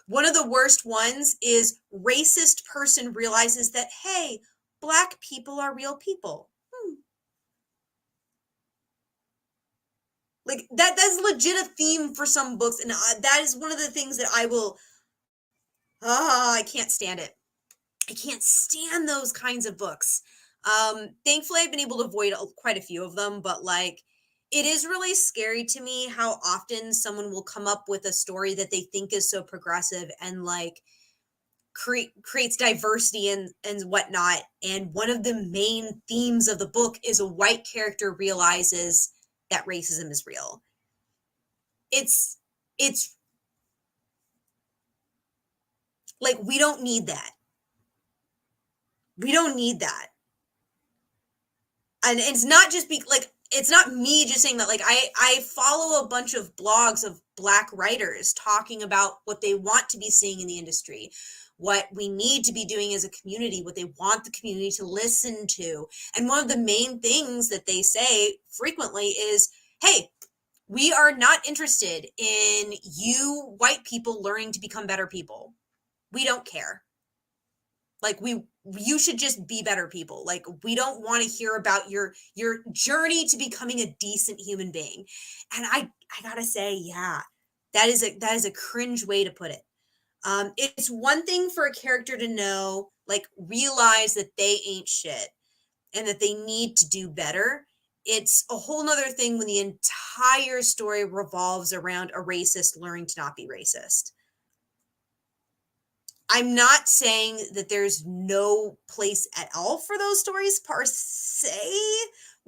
one of the worst ones is racist person realizes that, hey, Black people are real people. Like that's legit a theme for some books, and that is one of the things that I can't stand it. I can't stand those kinds of books. Thankfully, I've been able to avoid quite a few of them, but like, it is really scary to me how often someone will come up with a story that they think is so progressive and like creates diversity and whatnot. And one of the main themes of the book is a white character realizes that racism is real. It's like, we don't need that. We don't need that. And it's not just like, it's not me just saying that. Like, I follow a bunch of blogs of Black writers talking about what they want to be seeing in the industry, what we need to be doing as a community, what they want the community to listen to. And one of the main things that they say frequently is, hey, we are not interested in you white people learning to become better people. We don't care. Like, you should just be better people. Like, we don't want to hear about your journey to becoming a decent human being. And I gotta say, yeah, that is a cringe way to put it. It's one thing for a character to know, like, realize that they ain't shit and that they need to do better. It's a whole nother thing when the entire story revolves around a racist learning to not be racist. I'm not saying that there's no place at all for those stories per se,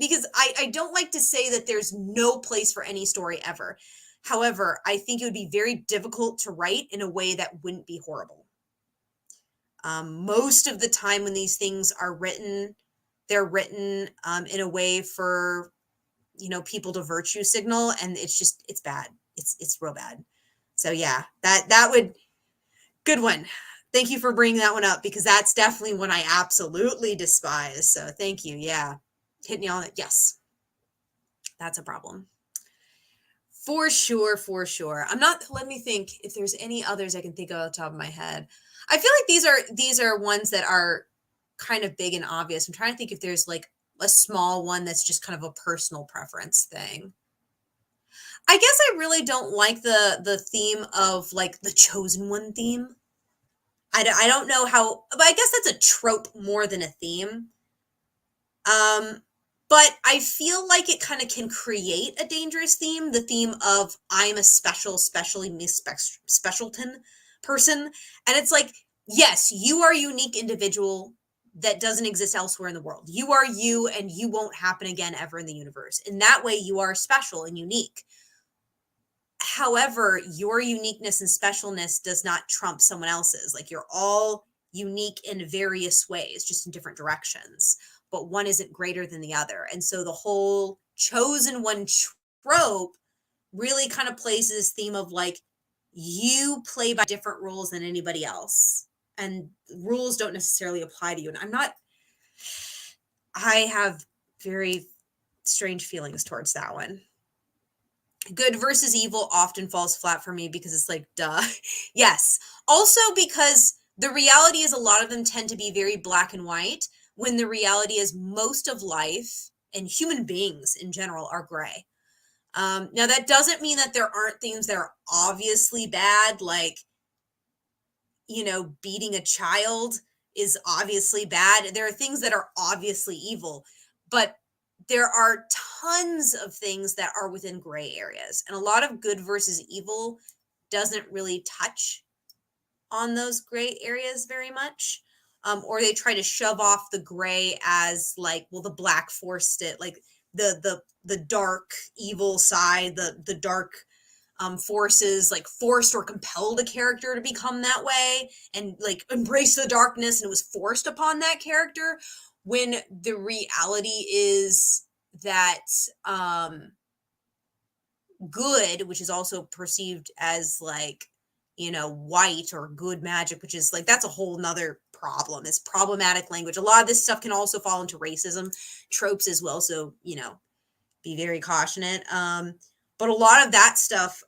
because I don't like to say that there's no place for any story ever. However, I think it would be very difficult to write in a way that wouldn't be horrible. Most of the time when these things are written, they're written in a way for, people to virtue signal, and it's bad. It's real bad. So yeah, that would, good one. Thank you for bringing that one up, because that's definitely one I absolutely despise. So thank you. Yeah. Hit me on it. Yes. That's a problem. For sure, for sure. Let me think if there's any others I can think of off the top of my head. I feel like these are ones that are kind of big and obvious. I'm trying to think if there's like a small one that's just kind of a personal preference thing. I guess I really don't like the theme of like the chosen one theme. I don't know how, but I guess that's a trope more than a theme. But I feel like it kind of can create a dangerous theme, the theme of I'm a specially Miss Specialton person. And it's like, yes, you are a unique individual that doesn't exist elsewhere in the world. You are you, and you won't happen again ever in the universe. In that way, you are special and unique. However, your uniqueness and specialness does not trump someone else's. Like, you're all unique in various ways, just in different directions, but one isn't greater than the other. And so the whole chosen one trope really kind of plays this theme of like, you play by different rules than anybody else, and rules don't necessarily apply to you. And I have very strange feelings towards that one. Good versus evil often falls flat for me because it's like, duh. Yes. Also because the reality is a lot of them tend to be very black and white, when the reality is most of life and human beings in general are gray. Now, that doesn't mean that there aren't things that are obviously bad, like, beating a child is obviously bad. There are things that are obviously evil, but there are tons of things that are within gray areas. And a lot of good versus evil doesn't really touch on those gray areas very much. Or they try to shove off the gray as like, well, the black forced it, like the dark evil side, the dark forces like forced or compelled a character to become that way and like embrace the darkness, and it was forced upon that character, when the reality is that good, which is also perceived as like, white or good magic, which is like, that's a whole nother problem. It's problematic language. A lot of this stuff can also fall into racism tropes as well. So, be very cautionate. But a lot of that stuff,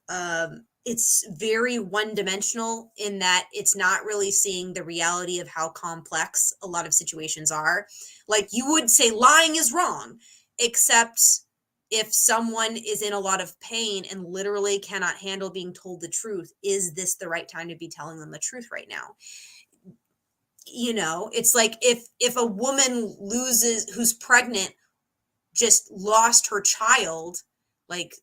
it's very one-dimensional in that it's not really seeing the reality of how complex a lot of situations are. Like, you would say lying is wrong, except if someone is in a lot of pain and literally cannot handle being told the truth, is this the right time to be telling them the truth right now? It's like if a woman who's pregnant, just lost her child, like,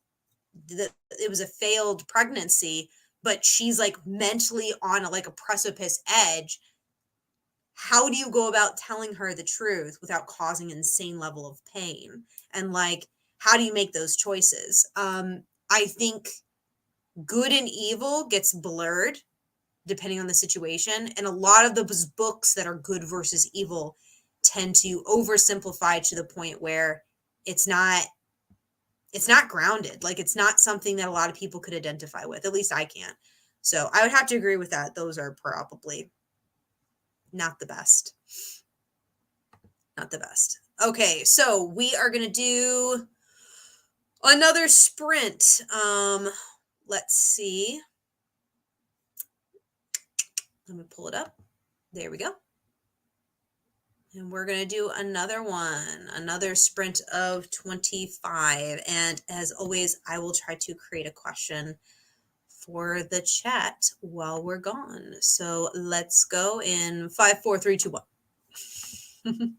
it was a failed pregnancy, but she's like mentally on a precipice edge. How do you go about telling her the truth without causing an insane level of pain? And like, how do you make those choices? I think good and evil gets blurred depending on the situation. And a lot of those books that are good versus evil tend to oversimplify to the point where it's not grounded. Like, it's not something that a lot of people could identify with. At least I can't. So I would have to agree with that. Those are probably not the best. Not the best. Okay, so we are going to do another sprint. Let's see. Let me pull it up. There we go. And we're going to do another one, another sprint of 25. And as always, I will try to create a question for the chat while we're gone. So let's go in 5, 4, 3, 2, 1.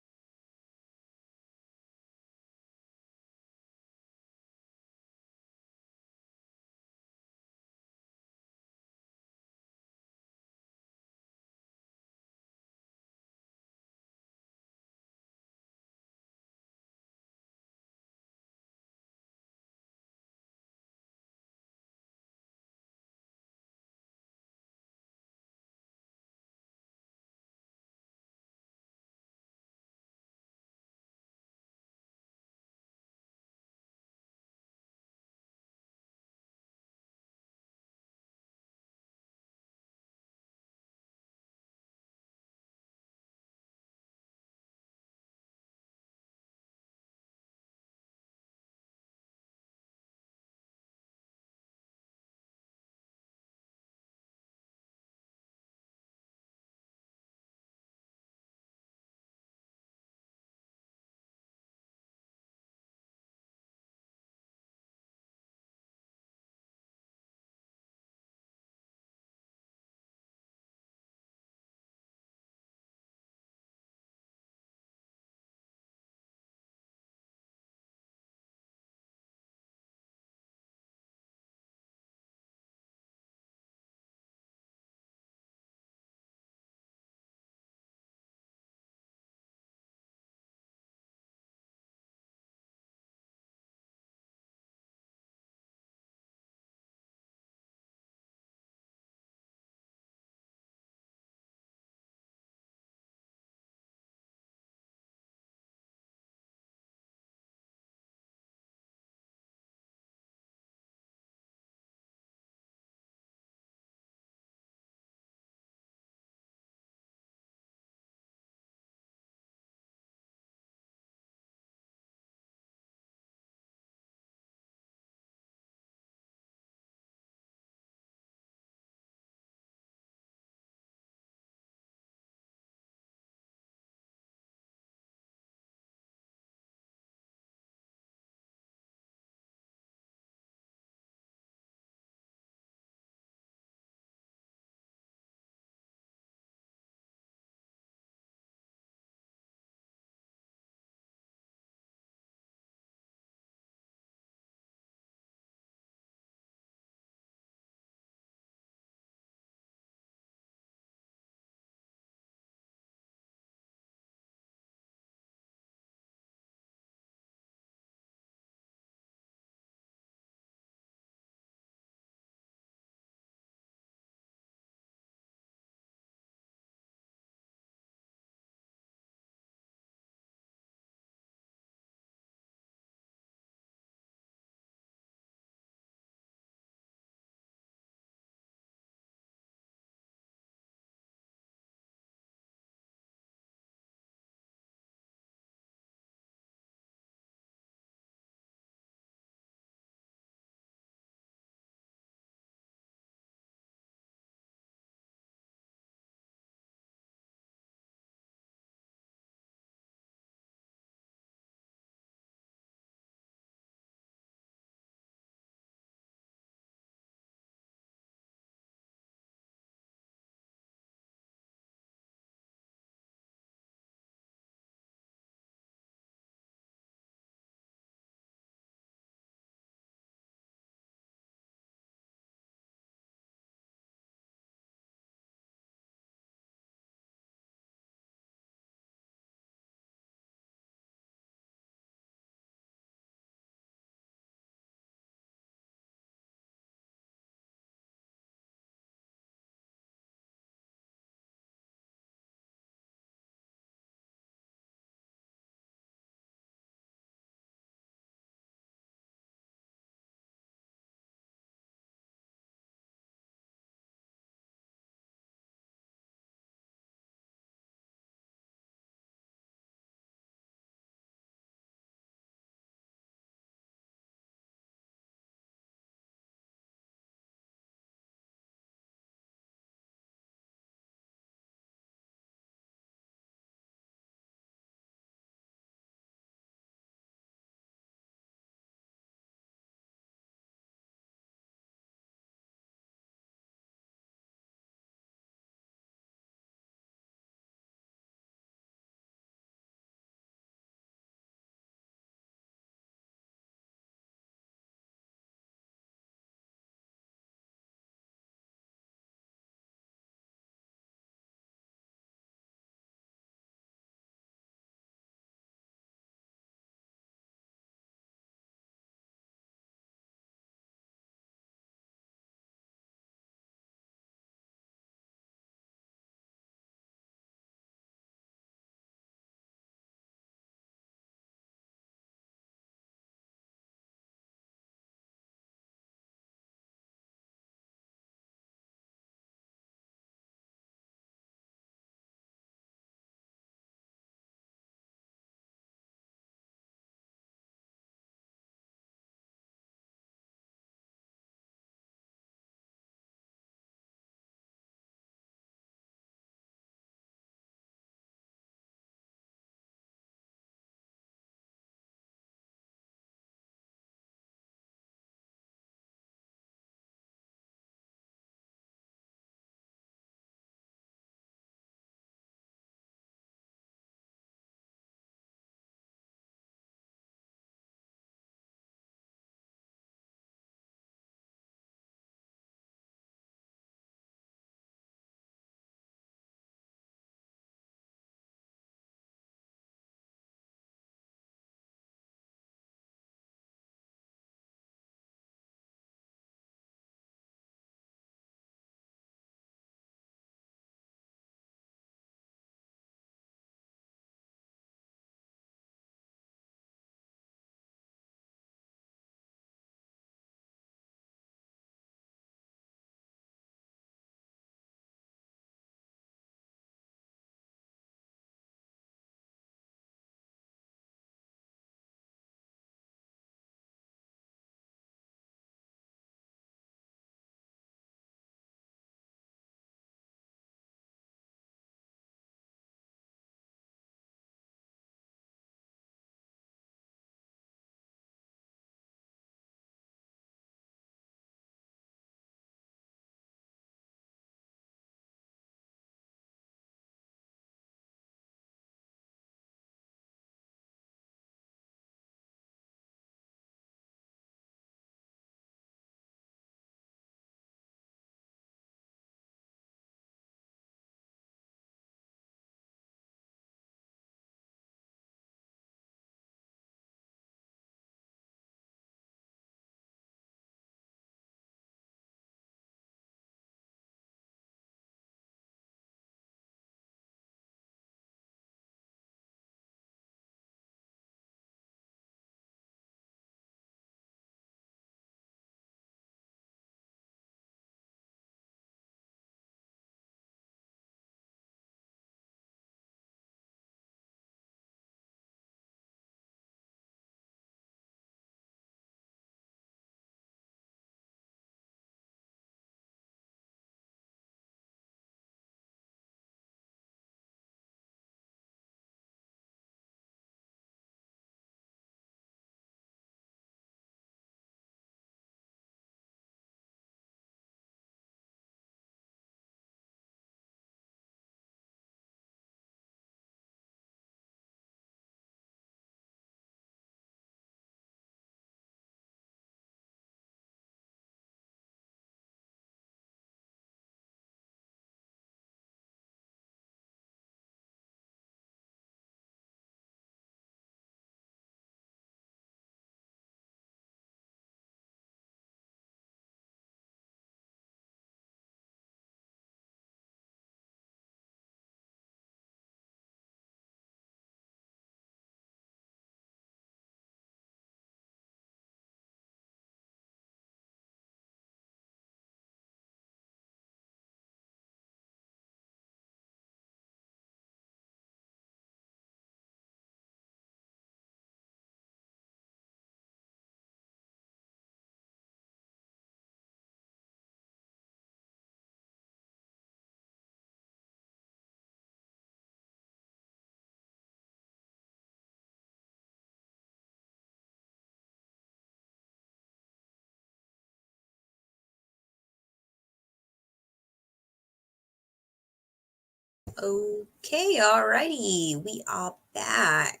Okay, alrighty, we are back.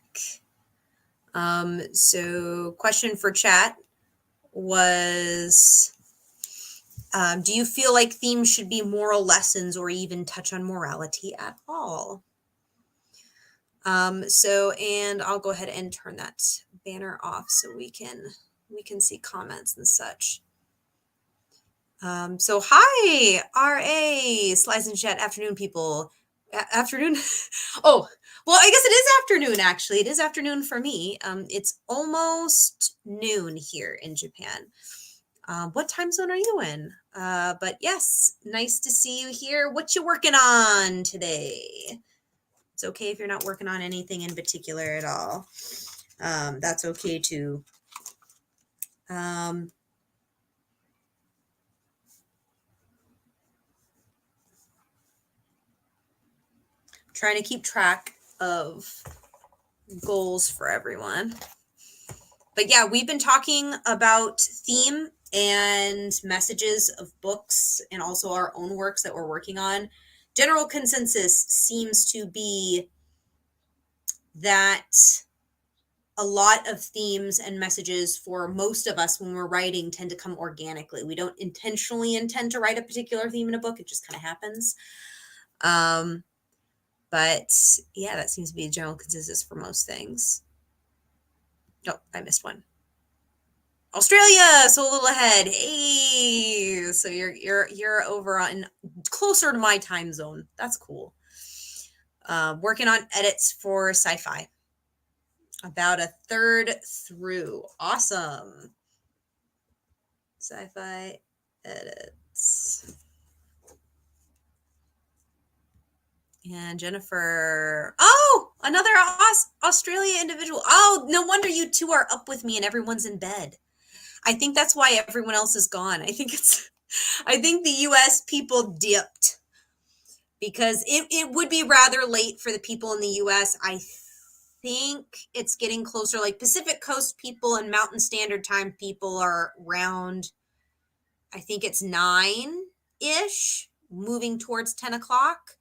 So question for chat was, do you feel like themes should be moral lessons or even touch on morality at all? And I'll go ahead and turn that banner off so we can see comments and such. So hi, RA, Slides in Chat, afternoon people. Afternoon? Oh, well, I guess it is afternoon, actually. It is afternoon for me. It's almost noon here in Japan. What time zone are you in? But yes, nice to see you here. What you working on today? It's okay if you're not working on anything in particular at all. That's okay too. Trying to keep track of goals for everyone. But yeah, we've been talking about theme and messages of books and also our own works that we're working on. General consensus seems to be that a lot of themes and messages for most of us when we're writing tend to come organically. We don't intentionally intend to write a particular theme in a book. It just kind of happens. But yeah, that seems to be a general consensus for most things. Oh, I missed one. Australia, so a little ahead. Hey, so you're over on closer to my time zone. That's cool. Working on edits for sci-fi. About a third through. Awesome. Sci-fi edits. And Jennifer. Oh, another Australia individual. Oh, no wonder you two are up with me and everyone's in bed. I think that's why everyone else is gone. I think the US people dipped because it would be rather late for the people in the US. I think it's getting closer. Like Pacific Coast people and Mountain Standard Time people are around, I think it's 9-ish, moving towards 10 o'clock.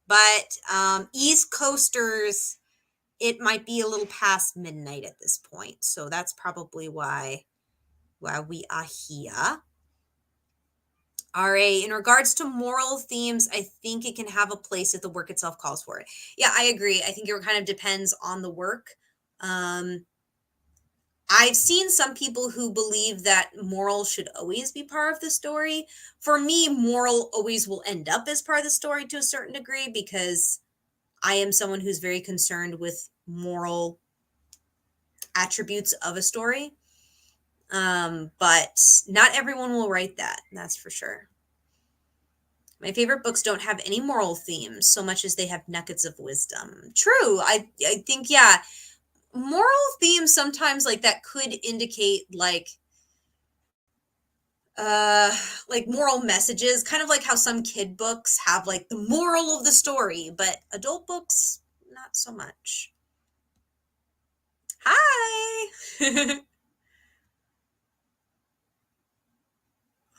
But East Coasters, it might be a little past midnight at this point. So that's probably why we are here. All right. In regards to moral themes, I think it can have a place if the work itself calls for it. Yeah, I agree. I think it kind of depends on the work. I've seen some people who believe that moral should always be part of the story. For me, moral always will end up as part of the story to a certain degree because I am someone who's very concerned with moral attributes of a story. But not everyone will write that. That's for sure. My favorite books don't have any moral themes so much as they have nuggets of wisdom. True. I think, yeah, moral themes sometimes like that could indicate like moral messages, kind of like how some kid books have like the moral of the story, but adult books, not so much. Hi.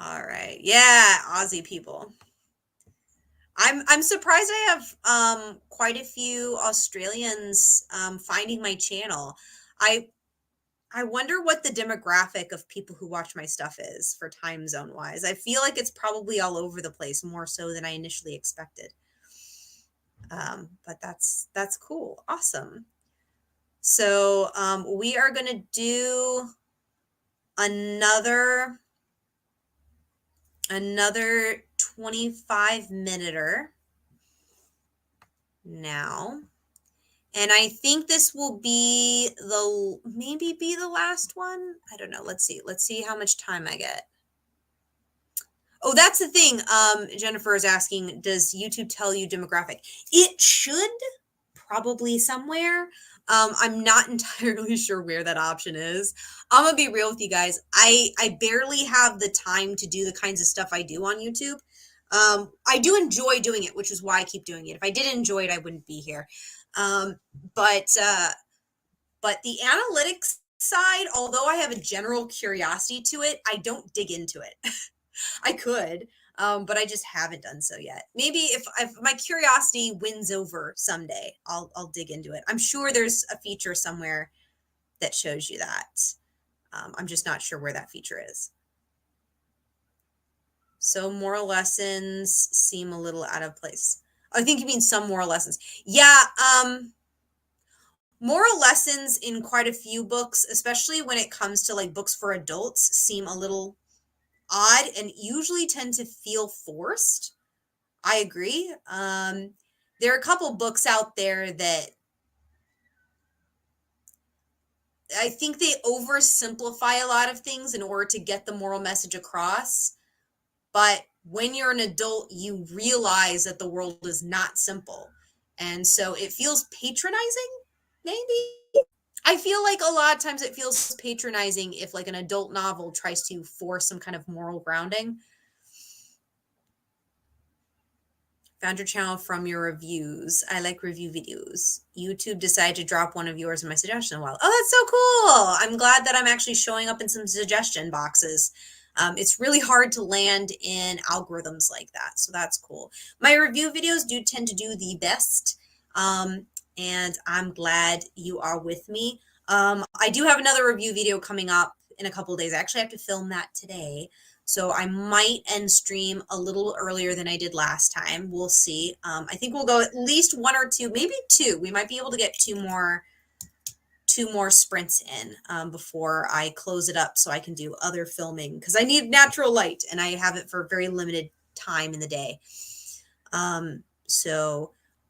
All right. Yeah, Aussie people. I'm surprised I have quite a few Australians finding my channel. I wonder what the demographic of people who watch my stuff is for time zone wise. I feel like it's probably all over the place, more so than I initially expected. But that's cool. Awesome. So we are going to do another 25-minuter now. And I think this will be maybe the last one. I don't know. Let's see how much time I get. Oh, that's the thing. Jennifer is asking, does YouTube tell you demographic? It should, probably somewhere. I'm not entirely sure where that option is. I'm gonna be real with you guys. I barely have the time to do the kinds of stuff I do on YouTube. I do enjoy doing it, which is why I keep doing it. If I didn't enjoy it, I wouldn't be here. But the analytics side, although I have a general curiosity to it, I don't dig into it. I could. but I just haven't done so yet. Maybe if my curiosity wins over someday, I'll dig into it. I'm sure there's a feature somewhere that shows you that. I'm just not sure where that feature is. So moral lessons seem a little out of place. I think you mean some moral lessons. Yeah, moral lessons in quite a few books, especially when it comes to like books for adults, seem a little odd and usually tend to feel forced. I agree. There are a couple books out there that I think they oversimplify a lot of things in order to get the moral message across. But when you're an adult, you realize that the world is not simple. And so it feels patronizing, maybe. I feel like a lot of times it feels patronizing if like an adult novel tries to force some kind of moral grounding. Found your channel from your reviews. I like review videos. YouTube decided to drop one of yours in my suggestion a while. Oh, that's so cool. I'm glad that I'm actually showing up in some suggestion boxes. It's really hard to land in algorithms like that. So that's cool. My review videos do tend to do the best. And I'm glad you are with me. I do have another review video coming up in a couple of days. I actually have to film that today. So I might end stream a little earlier than I did last time. We'll see. I think we'll go at least one or two, maybe two. We might be able to get two more sprints in before I close it up so I can do other filming because I need natural light and I have it for a very limited time in the day.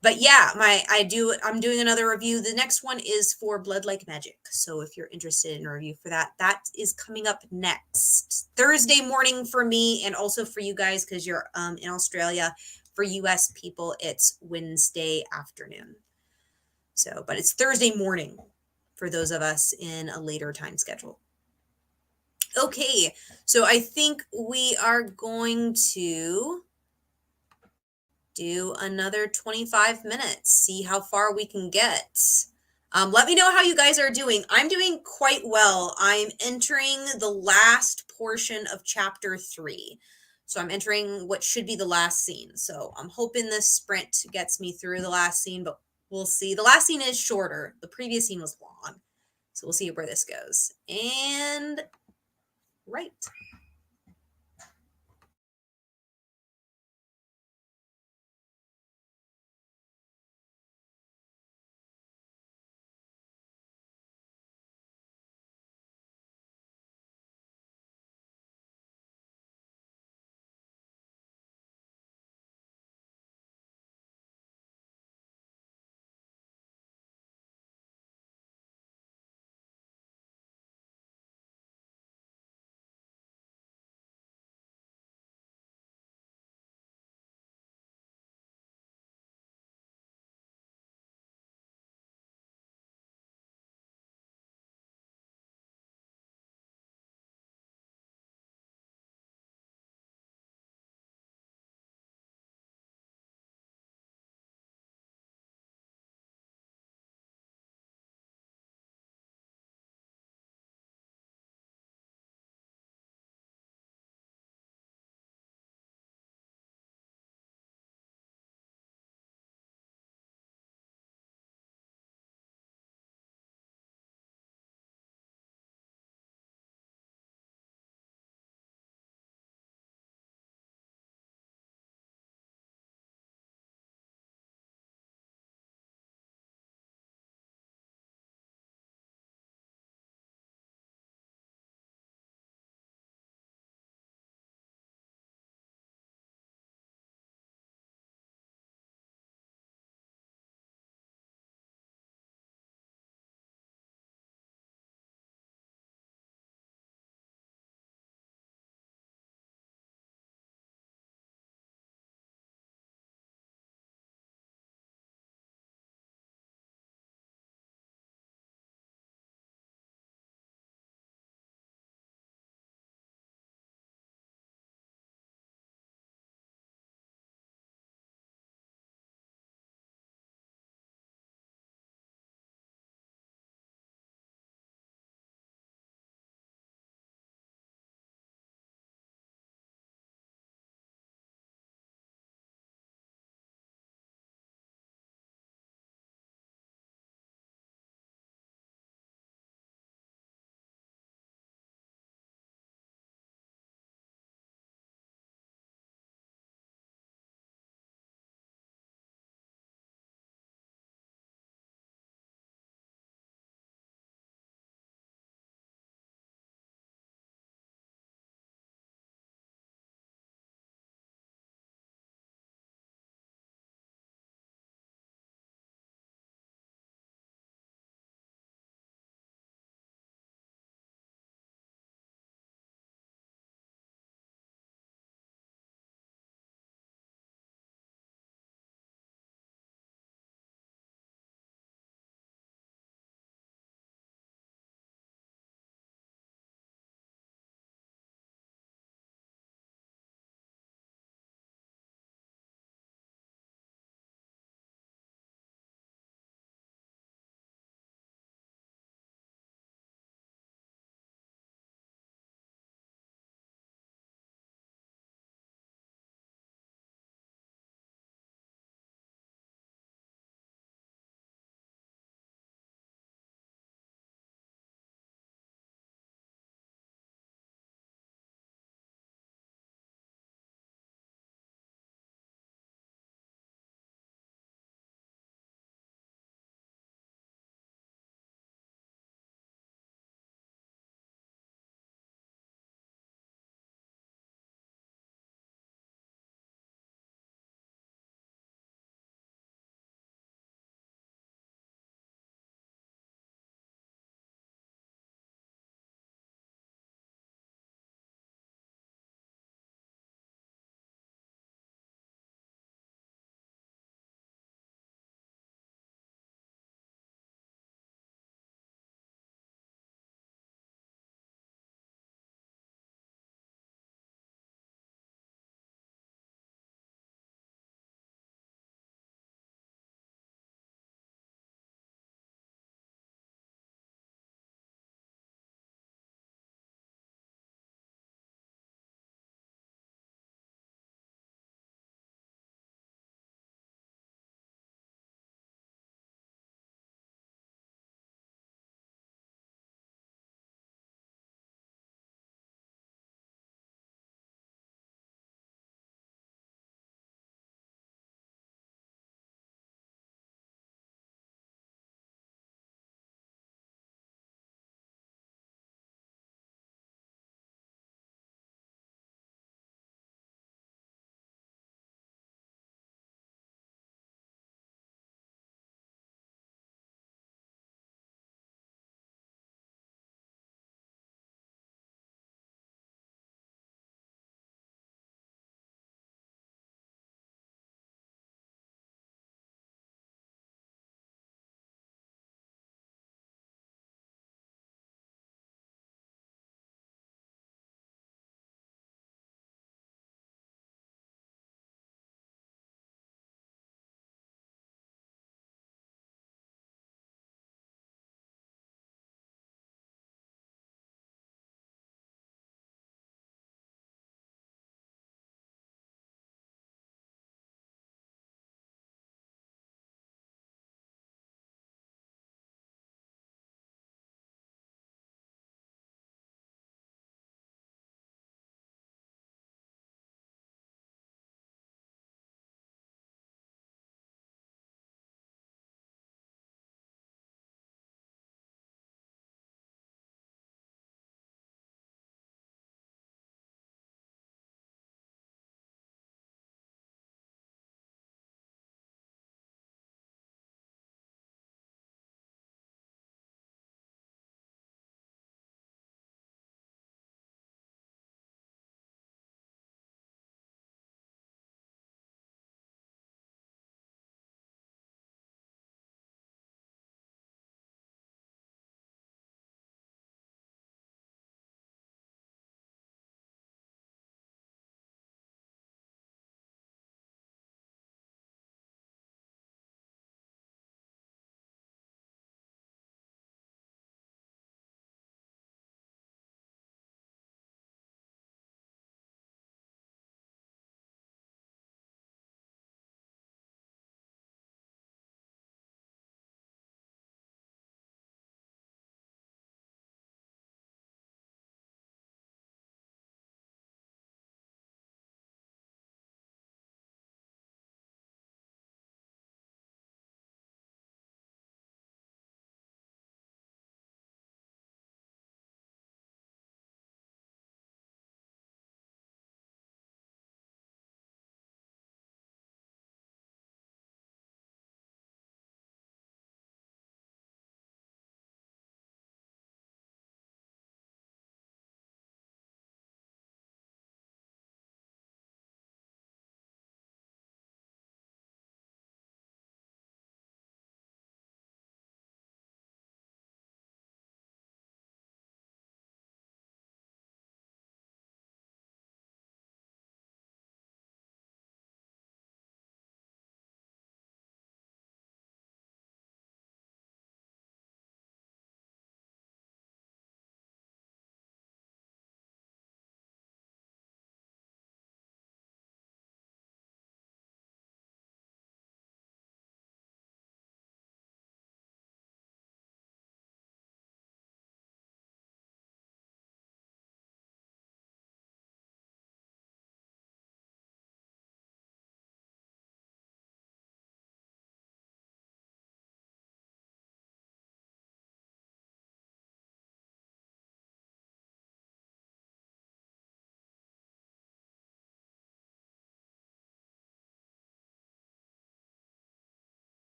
But yeah, I'm doing another review. The next one is for Blood Like Magic. So if you're interested in a review for that, that is coming up next Thursday morning for me and also for you guys because you're in Australia. For US people, it's Wednesday afternoon. So, but it's Thursday morning for those of us in a later time schedule. Okay, so I think we are going to do another 25 minutes, see how far we can get. Let me know how you guys are doing. I'm doing quite well. I'm entering the last portion of chapter 3. So I'm entering what should be the last scene. So I'm hoping this sprint gets me through the last scene, but we'll see. The last scene is shorter. The previous scene was long. So we'll see where this goes. And right.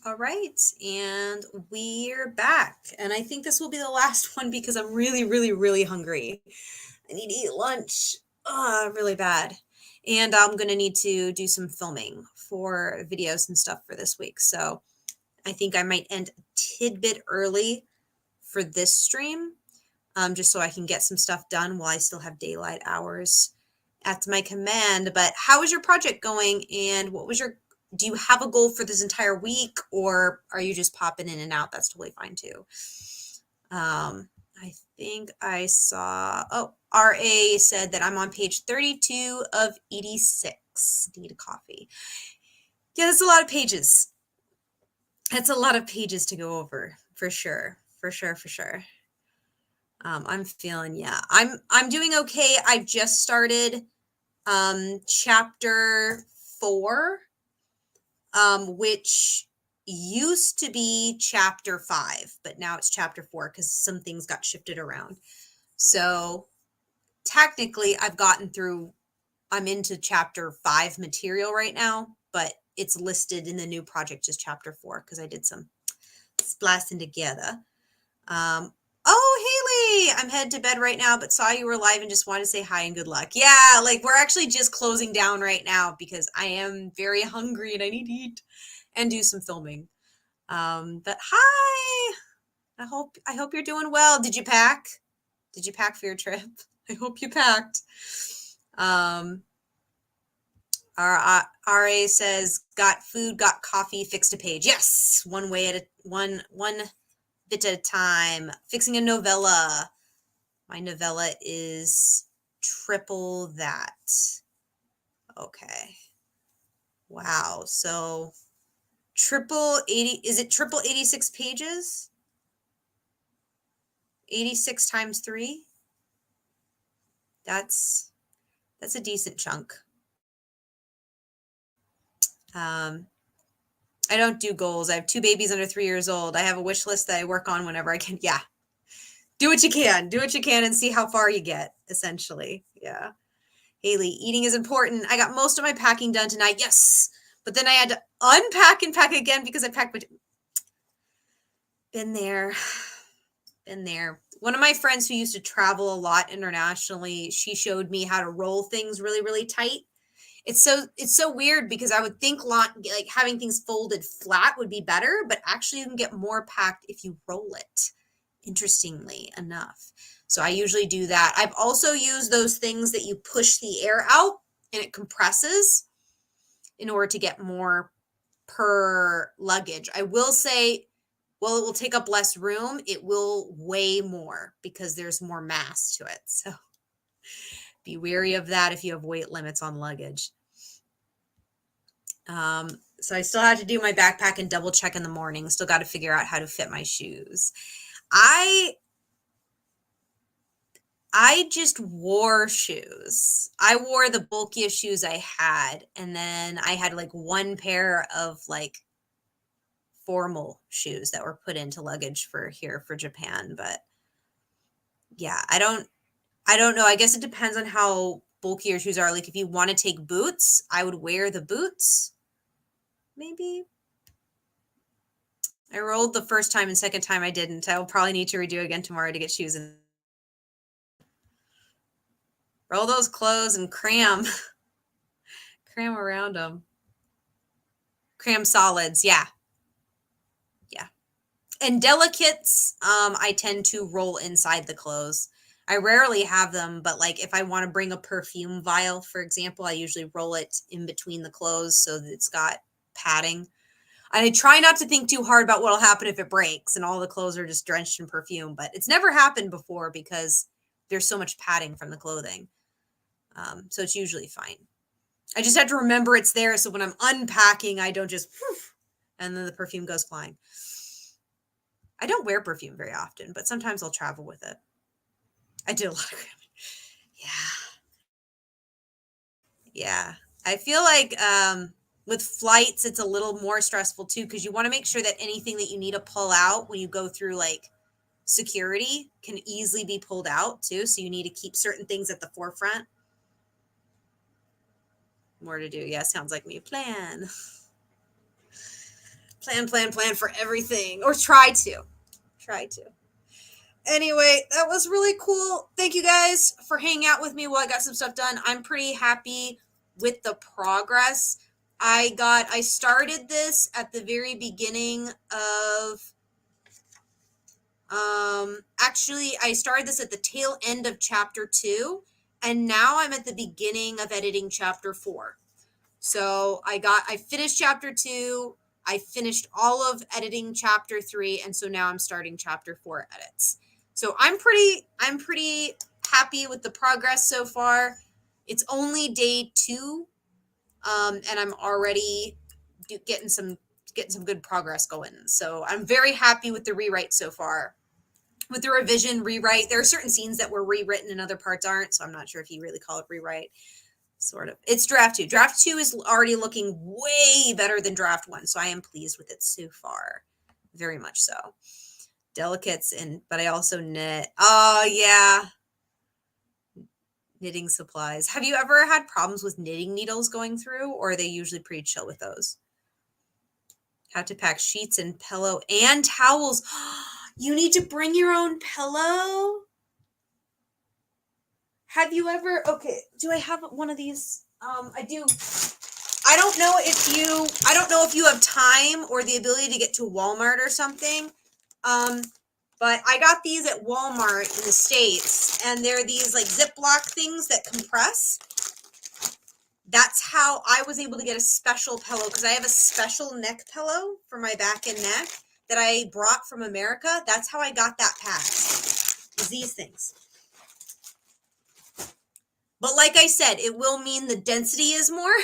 All right, and we're back. And I think this will be the last one because I'm really, really, really hungry. I need to eat lunch really bad. And I'm going to need to do some filming for videos and stuff for this week. So I think I might end a tidbit early for this stream, just so I can get some stuff done while I still have daylight hours at my command. But how is your project going? And what was do you have a goal for this entire week, or are you just popping in and out? That's totally fine too. I think I saw, RA said that I'm on page 32 of 86. Need a coffee. Yeah, that's a lot of pages. That's a lot of pages to go over, for sure. For sure. I'm feeling, yeah, I'm doing okay. I just started chapter 4, which used to be chapter 5, but now it's chapter 4 because some things got shifted around. So technically I'm into chapter 5 material right now, but it's listed in the new project as chapter 4 because I did some splicing together. Oh, Haley, I'm headed to bed right now, but saw you were live and just wanted to say hi and good luck. Yeah, like we're actually just closing down right now because I am very hungry and I need to eat and do some filming. But hi, I hope you're doing well. Did you pack? Did you pack for your trip? I hope you packed. Our RA says, got food, got coffee, fixed a page. Yes, one bit at a time. Fixing a novella. My novella is triple that. Okay. Wow. So triple 80, is it triple 86 pages? 86 times 3? That's a decent chunk. I don't do goals. I have 2 babies under 3 years old. I have a wish list that I work on whenever I can. Yeah. Do what you can. Do what you can and see how far you get, essentially. Yeah. Haley, eating is important. I got most of my packing done tonight. Yes. But then I had to unpack and pack again because I packed. Been there. Been there. One of my friends who used to travel a lot internationally, she showed me how to roll things really, really tight. It's so weird because I would think like having things folded flat would be better, but actually you can get more packed if you roll it, interestingly enough. So I usually do that. I've also used those things that you push the air out and it compresses in order to get more per luggage. I will say, well, it will take up less room. It will weigh more because there's more mass to it. So be wary of that if you have weight limits on luggage. So I still have to do my backpack and double check in the morning. Still got to figure out how to fit my shoes. I just wore shoes. I wore the bulkiest shoes I had. And then I had like one pair of like formal shoes that were put into luggage for Japan. But yeah, I don't know. I guess it depends on how bulky your shoes are. Like if you want to take boots, I would wear the boots. Maybe. I rolled the first time and second time I didn't. I will probably need to redo again tomorrow to get shoes in. Roll those clothes and cram around them. Cram solids. Yeah. And delicates, I tend to roll inside the clothes. I rarely have them, but like if I want to bring a perfume vial, for example, I usually roll it in between the clothes so that it's got padding. I try not to think too hard about what'll happen if it breaks and all the clothes are just drenched in perfume, but it's never happened before because there's so much padding from the clothing. So it's usually fine. I just have to remember it's there so when I'm unpacking, I don't just whoosh, and then the perfume goes flying. I don't wear perfume very often, but sometimes I'll travel with it. I did a lot of cramming. Yeah. I feel like with flights, it's a little more stressful too, because you want to make sure that anything that you need to pull out when you go through like security can easily be pulled out too. So you need to keep certain things at the forefront. More to do. Yeah, sounds like me. Plan plan for everything, or try to. Anyway, that was really cool. Thank you guys for hanging out with me while I got some stuff done. I'm pretty happy with the progress. I started this at the very beginning of, actually, I started this at the tail end of chapter 2, and now I'm at the beginning of editing chapter 4. So I finished chapter 2, I finished all of editing chapter 3, and so now I'm starting chapter 4 edits. So I'm pretty happy with the progress so far. It's only day 2, and I'm already getting some good progress going. So I'm very happy with the rewrite so far. With the revision rewrite, there are certain scenes that were rewritten and other parts aren't, so I'm not sure if you really call it rewrite. Sort of. It's draft 2. Draft 2 is already looking way better than draft 1, so I am pleased with it so far. Very much so. Delicates, but I also knit. Oh, yeah. Knitting supplies. Have you ever had problems with knitting needles going through, or are they usually pretty chill with those? How to pack sheets and pillow and towels. You need to bring your own pillow? Have you ever, okay, do I have one of these? I do. I don't know if you have time or the ability to get to Walmart or something. But I got these at Walmart in the States, and they're these like Ziploc things that compress. That's how I was able to get a special pillow, because I have a special neck pillow for my back and neck that I brought from America. That's how I got that packed, is these things. But like I said, it will mean the density is more.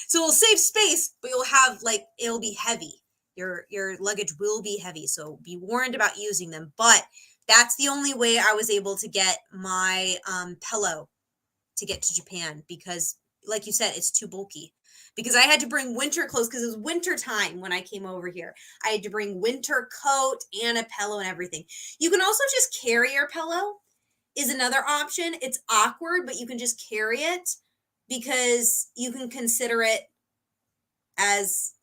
So it'll save space, but you'll have it'll be heavy. Your luggage will be heavy, so be warned about using them. But that's the only way I was able to get my pillow to get to Japan, because like you said, it's too bulky. Because I had to bring winter clothes, because it was winter time when I came over here. I had to bring winter coat and a pillow and everything. You can also just carry your pillow, is another option. It's awkward, but you can just carry it, because you can consider it as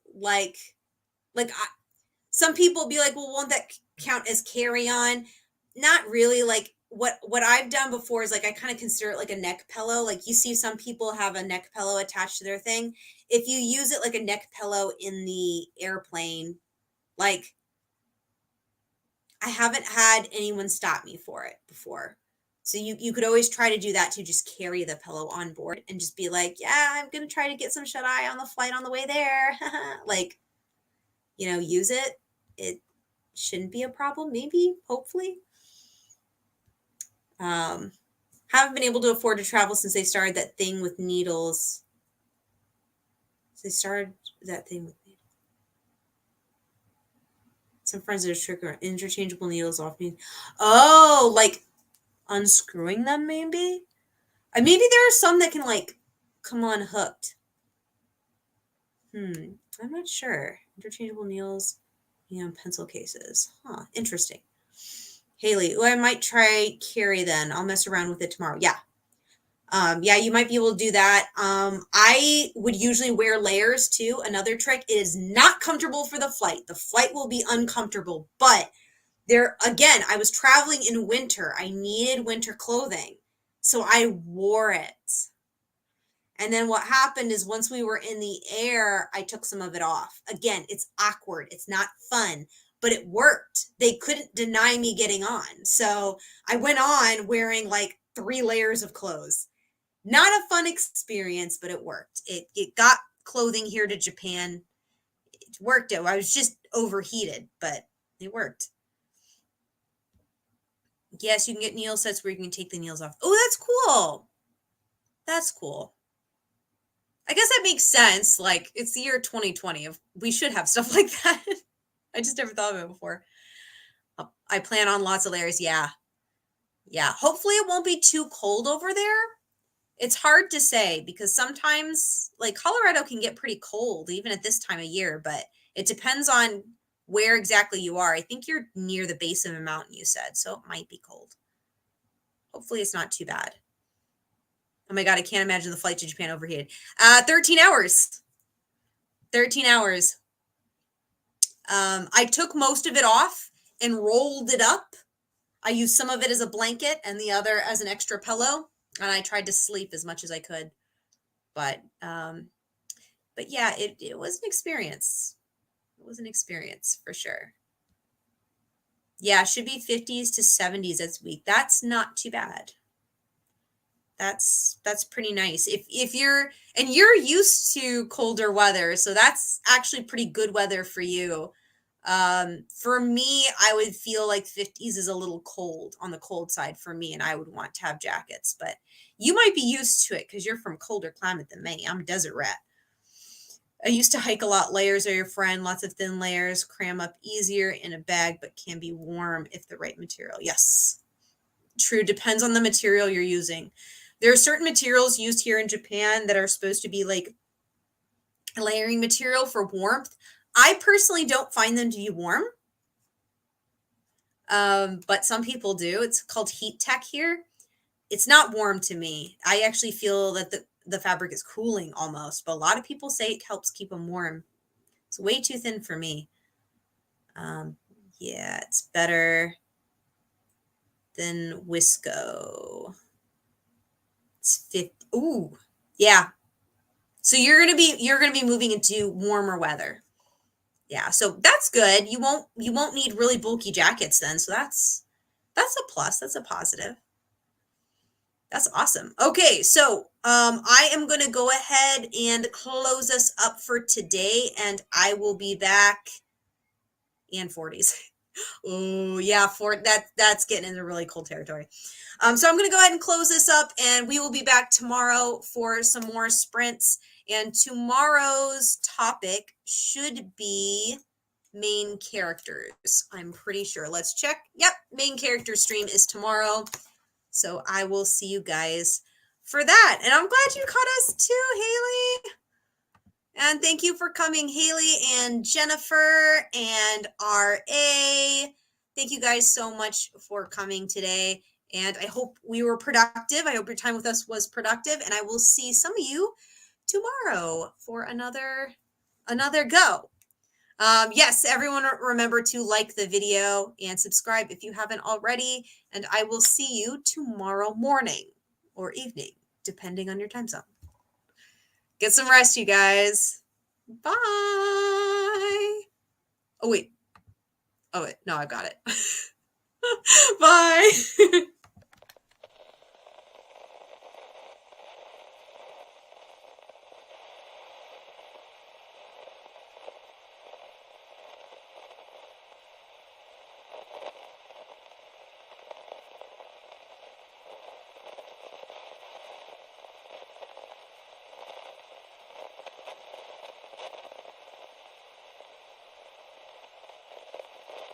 some people be like, well, won't that count as carry on? Not really. Like what I've done before is I kind of consider it like a neck pillow. Like you see some people have a neck pillow attached to their thing. If you use it like a neck pillow in the airplane, I haven't had anyone stop me for it before. So you could always try to do that, to just carry the pillow on board and just be like, yeah, I'm going to try to get some shut-eye on the flight on the way there. Use it. It shouldn't be a problem, maybe, hopefully. Haven't been able to afford to travel since they started that thing with needles. Some friends are tricking interchangeable needles off me. Oh, like unscrewing them, maybe? Maybe there are some that can come unhooked. I'm not sure. Interchangeable needles, pencil cases. Huh, interesting. Haley, I might try carry then. I'll mess around with it tomorrow. Yeah. Yeah, you might be able to do that. I would usually wear layers too. Another trick, it is not comfortable for the flight. The flight will be uncomfortable, but again, I was traveling in winter. I needed winter clothing, so I wore it. And then what happened is once we were in the air, I took some of it off. Again, it's awkward. It's not fun, but it worked. They couldn't deny me getting on. So I went on wearing 3 layers of clothes. Not a fun experience, but it worked. It got clothing here to Japan. It worked out. I was just overheated, but it worked. Yes, you can get needle sets where you can take the needles off. Oh, that's cool. That's cool. I guess that makes sense. It's the year 2020. We should have stuff like that. I just never thought of it before. I plan on lots of layers. Yeah. Yeah. Hopefully it won't be too cold over there. It's hard to say, because sometimes Colorado can get pretty cold even at this time of year, but it depends on where exactly you are. I think you're near the base of a mountain, you said, so it might be cold. Hopefully it's not too bad. Oh my God, I can't imagine the flight to Japan overheated. 13 hours. 13 hours. I took most of it off and rolled it up. I used some of it as a blanket and the other as an extra pillow, and I tried to sleep as much as I could. But yeah, it was an experience. It was an experience for sure. Yeah, it should be 50s to 70s this week. That's not too bad. That's pretty nice. If you're used to colder weather, so that's actually pretty good weather for you. For me, I would feel like 50s is a little cold on the cold side for me, and I would want to have jackets, but you might be used to it because you're from colder climate than me. I'm a desert rat. I used to hike a lot. Layers are your friend. Lots of thin layers cram up easier in a bag, but can be warm if the right material. Yes, true. Depends on the material you're using. There are certain materials used here in Japan that are supposed to be like layering material for warmth. I personally don't find them to be warm, but some people do. It's called heat tech here. It's not warm to me. I actually feel that the fabric is cooling almost, but a lot of people say it helps keep them warm. It's way too thin for me. Yeah, it's better than Wisco. It's 50. Ooh, yeah. So you're gonna be moving into warmer weather. Yeah, so that's good. You won't need really bulky jackets then. So that's a plus. That's a positive. That's awesome. Okay, so I am going to go ahead and close us up for today, and I will be back in 40s. Oh yeah, that's getting into really cold territory. So I'm going to go ahead and close this up, and we will be back tomorrow for some more sprints. And tomorrow's topic should be main characters. I'm pretty sure. Let's check. Yep, main character stream is tomorrow. So I will see you guys for that. And I'm glad you caught us too, Haley. And thank you for coming, Haley and Jennifer and RA. Thank you guys so much for coming today. And I hope we were productive. I hope your time with us was productive. And I will see some of you tomorrow for another go. Yes, everyone remember to like the video and subscribe if you haven't already. And I will see you tomorrow morning or evening, depending on your time zone. Get some rest, you guys. Bye. Oh, wait. No, I got it. Bye.